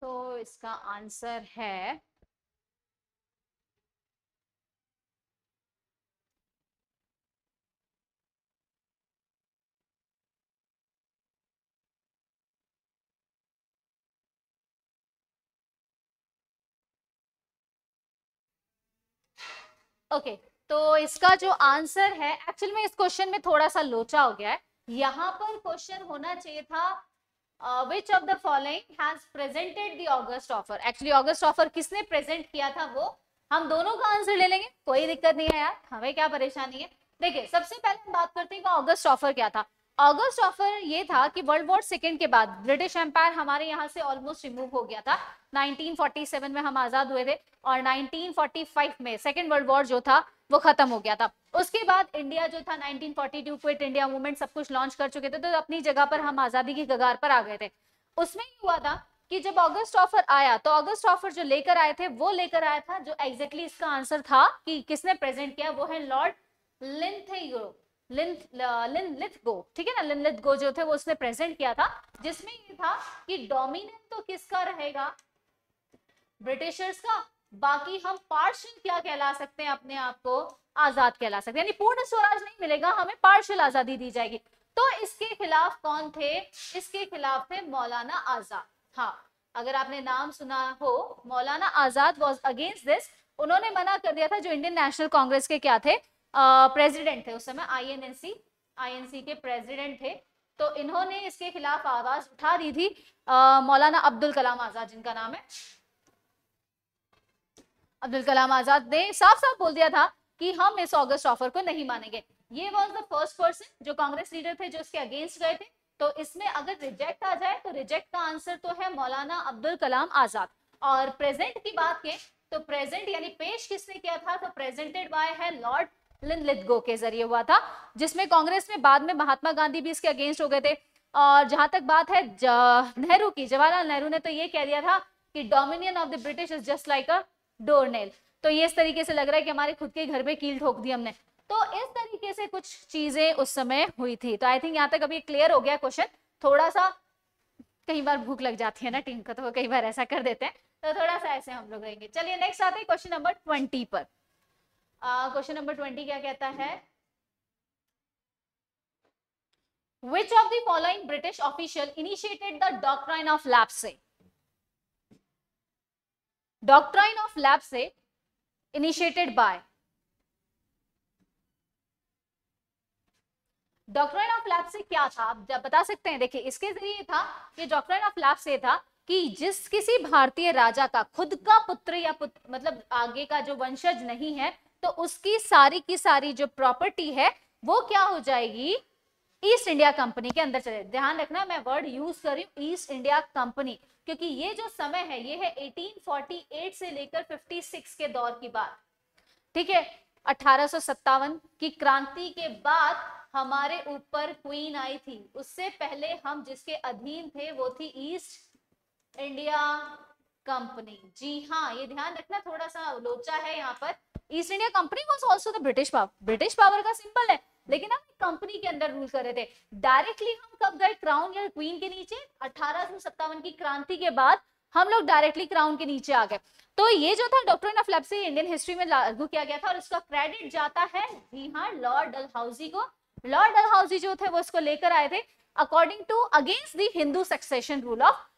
तो इसका answer है okay तो इसका जो answer है actual में इस क्वेश्चन में थोड़ा सा लोचा हो गया है। यहाँ पर क्वेश्चन होना चाहिए था which of the following has presented the August offer? Actually August offer किसने प्रेजेंट किया था वो हम दोनों का आंसर ले लेंगे, कोई दिक्कत नहीं है यार, हमें क्या परेशानी है। देखिए सबसे पहले हम बात करते हैं कि ऑगस्ट ऑफर क्या था। ऑगस्ट ऑफर ये था कि वर्ल्ड वॉर सेकेंड के बाद ब्रिटिश एम्पायर हमारे यहाँ से ऑलमोस्ट रिमूव हो गया था। 1947 में हम आजाद हुए थे और 1945 में सेकेंड वर्ल्ड वॉर जो था वो खत्म हो गया था। उसके बाद इंडिया जो था 1942 क्विट इंडिया मूवमेंट सब कुछ लॉन्च कर चुके थे, तो अपनी जगह पर हम आजादी की कगार पर आ गए थे। उसमें ये हुआ था कि जब ऑगस्ट ऑफर आया तो ऑगस्ट ऑफर जो लेकर आए थे वो लेकर आया था जो एग्जैक्टली इसका आंसर था कि किसने प्रेजेंट किया, वो है लॉर्ड लिंथगो, लिंथगो, ठीक है ना, लिंथगो जो थे वो उसने प्रेजेंट किया था, जिसमें ये था कि डोमिनेंट तो किसका रहेगा, ब्रिटिशर्स का, बाकी हम पार्शियल क्या कहला सकते हैं, अपने आप को आजाद कहला सकते हैं, यानी पूर्ण स्वराज नहीं मिलेगा, हमें पार्शियल आजादी दी जाएगी। तो इसके खिलाफ कौन थे, इसके खिलाफ थे मौलाना आजाद। हाँ अगर आपने नाम सुना हो, Maulana Azad was against this, उन्होंने मना कर दिया था। जो इंडियन नेशनल कांग्रेस के क्या थे, प्रेसिडेंट थे उस समय, आईएनसी के प्रेसिडेंट थे, तो इन्होंने इसके खिलाफ आवाज उठा दी थी। मौलाना अब्दुल कलाम आजाद जिनका नाम है, अब्दुल कलाम आजाद ने साफ साफ बोल दिया था कि हम इस ऑगस्ट ऑफर को नहीं मानेंगे। ये वाज द फर्स्ट पर्सन जो कांग्रेस लीडर थे जो इसके अगेंस्ट गए थे। तो इसमें अगर रिजेक्ट आ जाए तो रिजेक्ट का आंसर तो है मौलाना अब्दुल कलाम आजाद। और प्रेजेंट की बात करें तो प्रेजेंट यानी पेश किसने किया था, तो प्रेजेंटेड बाय है लॉर्ड लिंथगो के जरिए हुआ था, जिसमें कांग्रेस में बाद में महात्मा गांधी भी इसके अगेंस्ट हो गए थे। और जहां तक बात है नेहरू की, जवाहरलाल नेहरू ने तो ये कह दिया था कि dominion of the British is just like a doornail. तो ये इस तरीके से लग रहा है कि हमारे खुद के घर पे कील ठोक दी हमने। तो इस तरीके से कुछ चीजें उस समय हुई थी। तो आई थिंक यहाँ तक अभी क्लियर हो गया क्वेश्चन। थोड़ा सा कई बार भूख लग जाती है ना टीम को, तो वो कई बार ऐसा कर देते हैं, तो थोड़ा सा ऐसे हम लोग रहेंगे। चलिए नेक्स्ट आते हैं क्वेश्चन नंबर 20 पर। क्वेश्चन नंबर 20 क्या कहता है, Which of the following British official initiated the doctrine of lapse? Doctrine of lapse initiated by, doctrine of lapse क्या था, आप बता सकते हैं। देखिए इसके जरिए था कि डॉक्ट्राइन ऑफ लैप्स था कि जिस किसी भारतीय राजा का खुद का पुत्र या मतलब आगे का जो वंशज नहीं है, तो उसकी सारी की सारी जो प्रॉपर्टी है वो क्या हो जाएगी, ईस्ट इंडिया कंपनी के अंदर चले। ध्यान रखना मैं वर्ड यूज कर रही हूँ ईस्ट इंडिया कंपनी, क्योंकि ये जो समय है ये है 1848 से लेकर 56 के दौर की बात, ठीक है। 1857 की क्रांति के बाद हमारे ऊपर क्वीन आई थी, उससे पहले हम जिसके अधीन थे वो थी ईस्ट इंडिया कंपनी। जी हाँ, ये ध्यान रखना, थोड़ा सा लोचा है यहाँ पर। East India company was also the British power, British power का सिंबल है, लेकिन हम कंपनी के अंदर रूल कर रहे थे। डायरेक्टली हम कब गए क्राउन या क्वीन के नीचे, 1857 की क्रांति के बाद हम लोग डायरेक्टली क्राउन के नीचे आ गए। तो ये जो था डॉक्ट्रिन ऑफ लेप्सी इंडियन हिस्ट्री में लागू किया गया था और इसका क्रेडिट जाता है, जी हाँ, लॉर्ड डलहौजी को। लॉर्ड डलहौजी जो थे वो इसको लेकर आए थे according to against the Hindu succession rule of,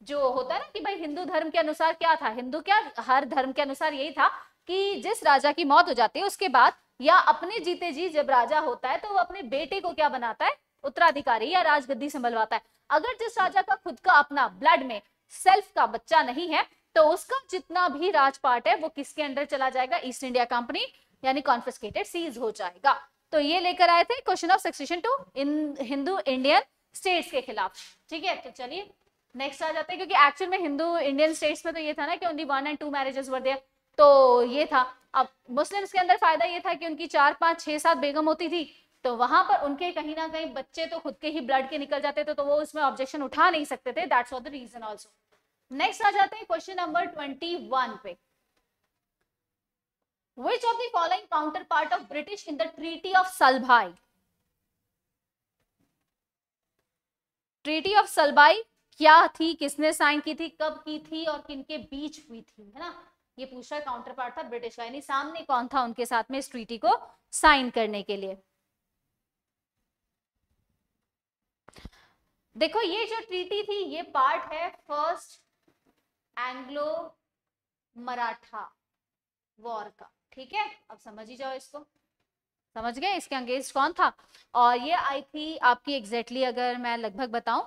जो होता है ना कि भाई हिंदू धर्म के अनुसार क्या था, हिंदू क्या हर धर्म के अनुसार यही था कि जिस राजा की मौत हो जाती है उसके बाद या अपने जीते जी जब राजा होता है तो वो अपने बेटे को क्या बनाता है, उत्तराधिकारी या राजगद्दी संभलवाता है। अगर जिस राजा का खुद का अपना ब्लड में सेल्फ का बच्चा नहीं है तो उसका जितना भी राजपाट है वो किसके अंडर चला जाएगा, ईस्ट इंडिया कंपनी, यानी कॉन्फिस्केटेड, सीज हो जाएगा। तो ये लेकर आए थे question of succession to in Hindu Indian states के खिलाफ। ठीक है, तो चलिए नेक्स्ट आ जाते हैं, क्योंकि एक्चुअल में हिंदू इंडियन स्टेट्स में तो ये था ना कि only 1 and 2 marriages were there, तो ये था। अब मुस्लिम्स के अंदर फायदा ये था कि उनकी 4, 5, 6, 7 बेगम होती थी, तो वहां पर उनके कहीं ना कहीं बच्चे तो खुद के ही ब्लड के निकल जाते थे, तो वो उसमें ऑब्जेक्शन उठा नहीं सकते थे, that's the reason also. Next आ जाते हैं क्वेश्चन नंबर 21 पे। Which of the following counterpart of British in the Treaty of Salbai? Treaty of Salbai क्या थी, किसने साइन की थी, कब की थी और किनके बीच हुई थी, है ना, ये पूछ रहा है। काउंटर पार्ट था ब्रिटिश का, यानी सामने कौन था उनके साथ में इस ट्रीटी को साइन करने के लिए। देखो ये जो ट्रीटी थी ये पार्ट है फर्स्ट एंग्लो मराठा वॉर का। ठीक है, अब समझ ही जाओ इसको, समझ गए इसके अगेंस्ट कौन था। और ये आई थी आपकी एग्जैक्टली अगर मैं लगभग बताऊं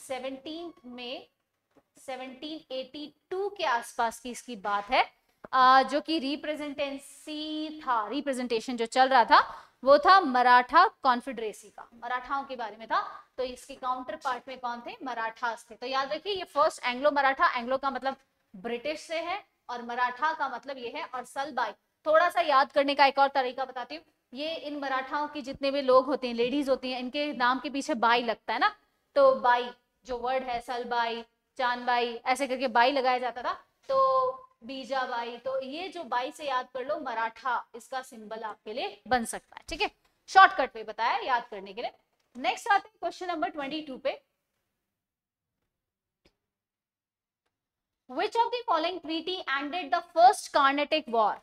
17 मई 1782 के आसपास की इसकी बात है, जो कि रिप्रेजेंटेंसी था, रिप्रेजेंटेशन जो चल रहा था वो था मराठा कॉन्फेडरेसी का, मराठाओं के बारे में था। तो इसके काउंटर पार्ट में कौन थे, मराठास थे। तो याद रखिए ये फर्स्ट एंग्लो मराठा, एंग्लो का मतलब ब्रिटिश से है और मराठा का मतलब ये है। और सलबाई थोड़ा सा याद करने का एक और तरीका बताती हूँ, ये इन मराठाओं की जितने भी लोग होते हैं, लेडीज होती हैं, इनके नाम के पीछे बाई लगता है ना, तो बाई जो वर्ड है, सलबाई, चांदबाई, ऐसे करके बाई लगाया जाता था, तो बीजाबाई, तो ये जो बाई से याद कर लो, मराठा इसका सिंबल आपके लिए बन सकता है। ठीक है, शॉर्टकट में बताया याद करने के लिए। नेक्स्ट आते हैं क्वेश्चन नंबर 22 पे। Which of the following treaty ended the first Carnatic War?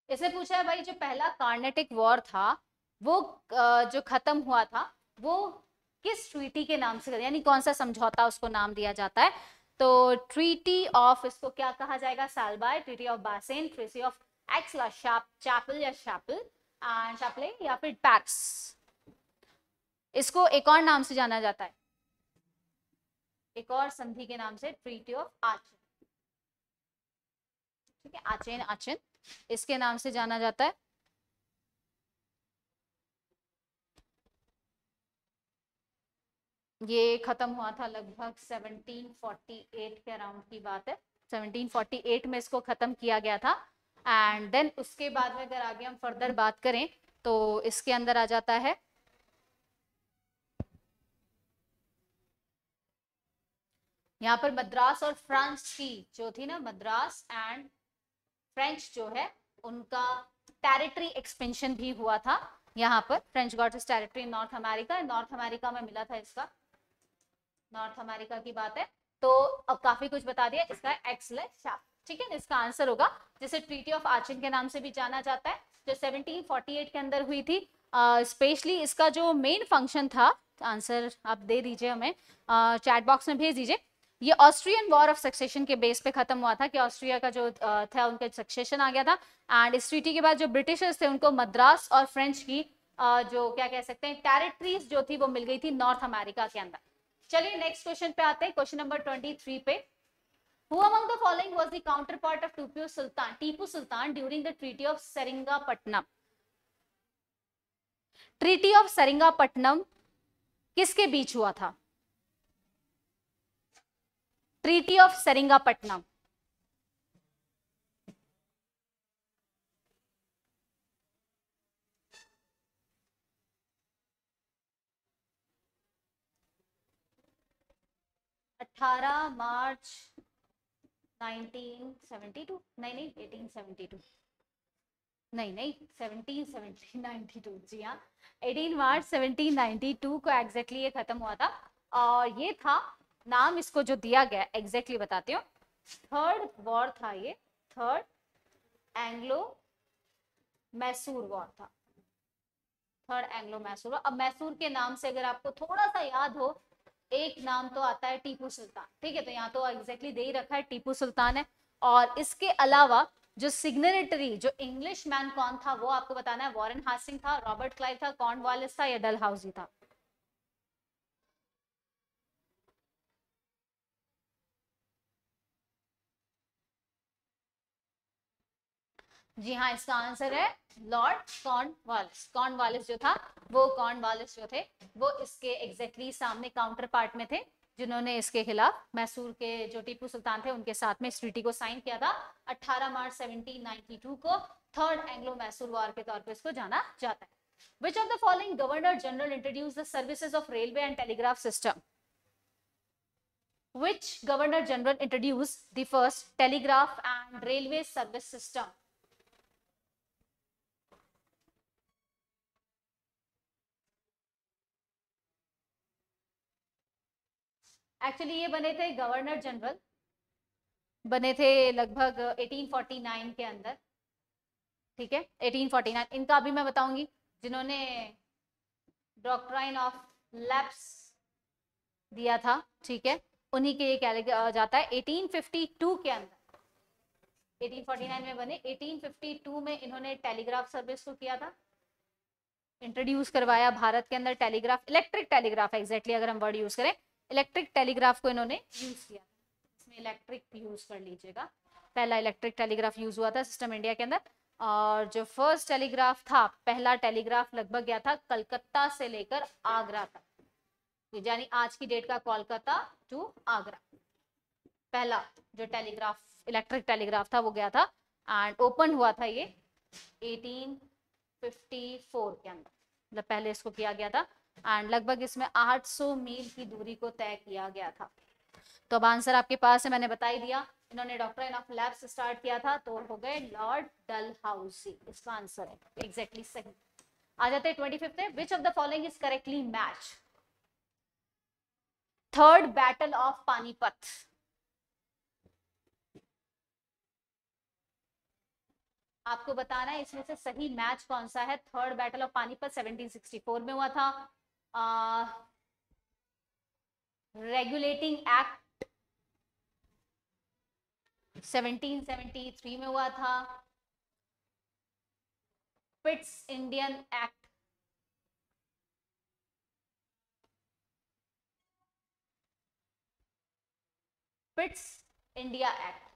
इसे पूछा है भाई जो पहला कार्नेटिक वॉर था वो जो खत्म हुआ था वो किस ट्रीटी के नाम से, यानी कौन सा समझौता उसको नाम दिया जाता है। तो ट्रीटी ऑफ, इसको क्या कहा जाएगा, Salbai, treaty of Bassein, treaty of Aix la Chapelle या शैपल शैपले या फिर पैक्स, इसको एक और नाम से जाना जाता है, एक और संधि के नाम से, ट्रीटी ऑफ आचेन। ठीक है, आचेन, आचेन इसके नाम से जाना जाता है। ये खत्म हुआ था लगभग 1748 के अराउंड की बात है, 1748 में इसको खत्म किया गया था। एंड देन उसके बाद में अगर आगे हम फर्दर बात करें तो इसके अंदर आ जाता है यहाँ पर मद्रास और फ्रांस की जो थी ना, मद्रास एंड फ्रेंच जो है उनका टेरिटरी एक्सपेंशन भी हुआ था यहाँ पर। फ्रेंच गॉट इस territory in north America, north America में मिला था इसका, नॉर्थ अमेरिका की बात है। तो अब काफी कुछ बता दिया, इसका एक्सलेस शाफ्ट। ठीक है, इसका आंसर होगा जिसे ट्रीटी ऑफ आचिन के नाम से भी जाना जाता है, जो 1748 के अंदर हुई थी। स्पेशली इसका जो मेन फंक्शन था, आंसर आप दे दीजिए हमें, चैट बॉक्स में भेज दीजिए। ये ऑस्ट्रियन वॉर ऑफ सक्सेशन के बेस पे खत्म हुआ था कि ऑस्ट्रिया का जो था उनका सक्सेशन आ गया था। एंड इस ट्रीटी के बाद जो ब्रिटिशर्स थे उनको मद्रास और फ्रेंच की जो क्या कह सकते हैं टेरिटरीज जो थी वो मिल गई थी नॉर्थ अमेरिका के अंदर। चलिए नेक्स्ट क्वेश्चन पे आते हैं, क्वेश्चन नंबर 23 पे। Who among the following was the counterpart of Tipu Sultan during the Treaty of Seringapatam? Treaty of Seringapatam किसके बीच हुआ था? ट्रीटी ऑफ सेरिंगापट्टनम 18 मार्च 1972, नहीं 1872, नहीं 1792, जी हाँ 18 मार्च 1792 को एग्जैक्टली ये खत्म हुआ था। और ये था नाम इसको जो दिया गया एग्जैक्टली बताती हूँ, थर्ड वॉर था ये, थर्ड एंग्लो मैसूर वॉर था, थर्ड एंग्लो मैसूर। अब मैसूर के नाम से अगर आपको थोड़ा सा याद हो, एक नाम तो आता है टीपू सुल्तान, ठीक है, तो यहाँ तो एग्जैक्टली दे ही रखा है, टीपू सुल्तान है। और इसके अलावा जो सिग्नेटरी, जो इंग्लिश मैन कौन था वो आपको बताना है, वॉरेन हास्टिंग था, रॉबर्ट क्लाइव था, कॉर्नवालिस था या डलहाउसी था। जी हाँ, इसका आंसर है लॉर्ड कॉर्नवालिस। कॉर्नवालिस जो था वो, कॉर्नवालिस जो थे वो इसके एग्जैक्टली सामने काउंटर पार्ट में थे, जिन्होंने इसके खिलाफ मैसूर के जो टीपू सुल्तान थे उनके साथ में इस ट्रीटी को साइन किया था 18 मार्च 1792 को। थर्ड एंग्लो मैसूर वॉर के तौर पे इसको जाना जाता है। Which of the following Governor General introduced the services of railway and telegraph system? Which Governor General introduced the first telegraph and railway service system? Actually ये बने थे गवर्नर जनरल, बने थे लगभग 1849 के अंदर, ठीक है 1849। इनका अभी मैं बताऊंगी, जिन्होंने डॉक्ट्राइन ऑफ लैप्स दिया था, ठीक है, उन्हीं के ये क्या जाता है 1852 के अंदर, 1849 में बने, 1852 में इन्होंने टेलीग्राफ सर्विस को किया था, इंट्रोड्यूस करवाया भारत के अंदर टेलीग्राफ, इलेक्ट्रिक टेलीग्राफ एग्जैक्टली अगर हम वर्ड यूज करें, इलेक्ट्रिक टेलीग्राफ को इन्होंने यूज किया, इसमें इलेक्ट्रिक यूज कर लीजिएगा, पहला इलेक्ट्रिक टेलीग्राफ यूज हुआ था सिस्टम इंडिया के अंदर। और जो फर्स्ट टेलीग्राफ था, पहला टेलीग्राफ लगभग गया था कलकत्ता से लेकर आगरा तक, यानी आज की डेट का कोलकाता टू आगरा, पहला जो टेलीग्राफ इलेक्ट्रिक टेलीग्राफ था वो गया था, एंड ओपन हुआ था ये 1854 के अंदर, मतलब पहले इसको किया गया था, एंड लगभग इसमें 800 मील की दूरी को तय किया गया था। तो अब आंसर आपके पास है, मैंने बता ही दिया, इन्होंने डॉक्ट्राइन ऑफ लैप्स स्टार्ट किया था, तो हो गए लॉर्ड डलहाउसी, इसका आंसर है एग्जैक्टली सही। आ जाते हैं 25th पे, which of the following is correctly match? Third battle of Panipat, आपको बताना है इसमें से सही मैच कौन सा है। थर्ड बैटल ऑफ पानीपत 1764 में हुआ था, रेगुलेटिंग एक्ट 1773 में हुआ था, Pitt's Indian act Pitt's India act,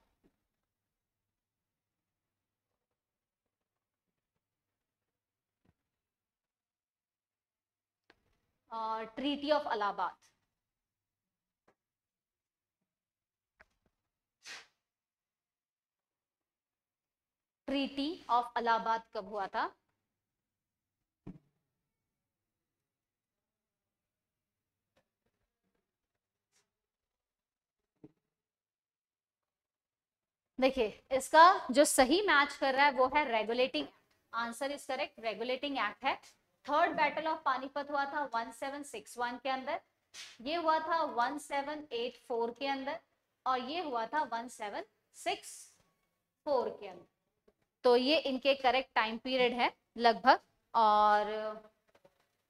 treaty of Allahabad, treaty of Allahabad कब हुआ था? देखिए इसका जो सही मैच कर रहा है वो है regulating, answer is correct, regulating act है। थर्ड बैटल ऑफ पानीपत हुआ था 1761 के अंदर, ये हुआ था 1784 के अंदर, और ये हुआ था 1764 के अंदर, तो ये इनके करेक्ट टाइम पीरियड है लगभग, और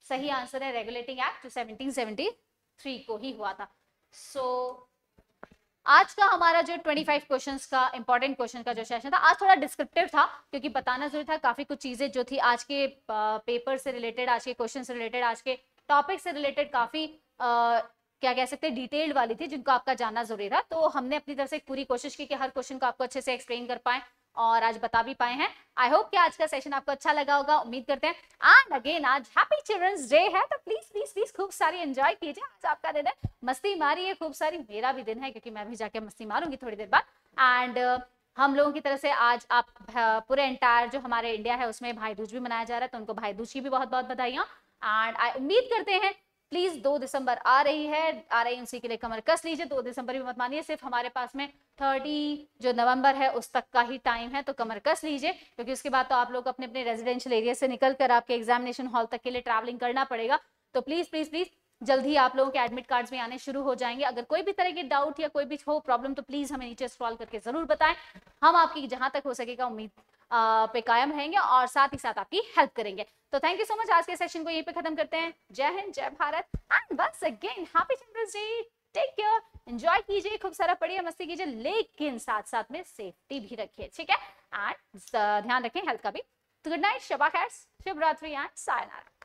सही आंसर है रेगुलेटिंग एक्ट जो 1773 को ही हुआ था। सो आज का हमारा जो 25 क्वेश्चंस का इंपॉर्टेंट क्वेश्चन का जो सेशन था, आज थोड़ा डिस्क्रिप्टिव था क्योंकि बताना जरूरी था, काफी कुछ चीजें जो थी आज के पेपर से रिलेटेड, आज के क्वेश्चन से रिलेटेड, आज के टॉपिक से रिलेटेड काफी क्या कह सकते हैं डिटेल्ड वाली थी, जिनको आपका जानना जरूरी था। तो हमने अपनी तरफ से पूरी कोशिश की कि हर क्वेश्चन को आपको अच्छे से एक्सप्लेन कर पाए और आज बता भी पाए हैं। आई होप कि आज का सेशन आपको अच्छा लगा होगा, उम्मीद करते हैं। एंड अगेन आज हैप्पी चिल्ड्रंस डे है, तो प्लीज प्लीज प्लीज खूब सारी एंजॉय कीजिए, आज आपका दिन है, मस्ती मारिए खूब सारी, मेरा भी दिन है क्योंकि मैं भी जाके मस्ती मारूंगी थोड़ी देर बाद। एंड हम लोगों की तरफ से आज आप पूरे एंटायर जो हमारे इंडिया है उसमें भाई दूज भी मनाया जा रहा है, तो उनको भाई दूज की भी बहुत बहुत बधाइयां। एंड उम्मीद करते हैं प्लीज 2 दिसंबर आ रही उसी के लिए कमर कस लीजिए। 2 दिसंबर भी मत मानिए, सिर्फ हमारे पास में 30 जो नवंबर है उस तक का ही टाइम है, तो कमर कस लीजिए, क्योंकि उसके बाद तो आप लोग अपने अपने रेजिडेंशियल एरिया से निकल कर आपके एग्जामिनेशन हॉल तक के लिए ट्रैवलिंग करना पड़ेगा। तो प्लीज प्लीज प्लीज जल्दी आप लोगों के एडमिट कार्ड्स में आने शुरू हो जाएंगे। अगर कोई भी तरह की डाउट या कोई भी हो प्रॉब्लम तो प्लीज हमें नीचे स्क्रॉल करके जरूर बताएं। हम आपकी जहां तक हो सकेगा उम्मीद पे कायम रहेंगे और साथ ही साथ आपकी हेल्प करेंगे। तो थैंक यू सो मच, आज के सेशन को यहीं पे खत्म करते हैं। जय हिंद, जय Bharat and once again happy children's day. Take care, enjoy कीजिए, खूब सारा पढ़िए, मस्ती कीजिए, लेकिन साथ साथ में सेफ्टी भी रखिए, ठीक है, एंड ध्यान रखें हेल्थ का भी। तो गुड नाइट, शबा खैर, शुभ रात्रि एंड सायनारा।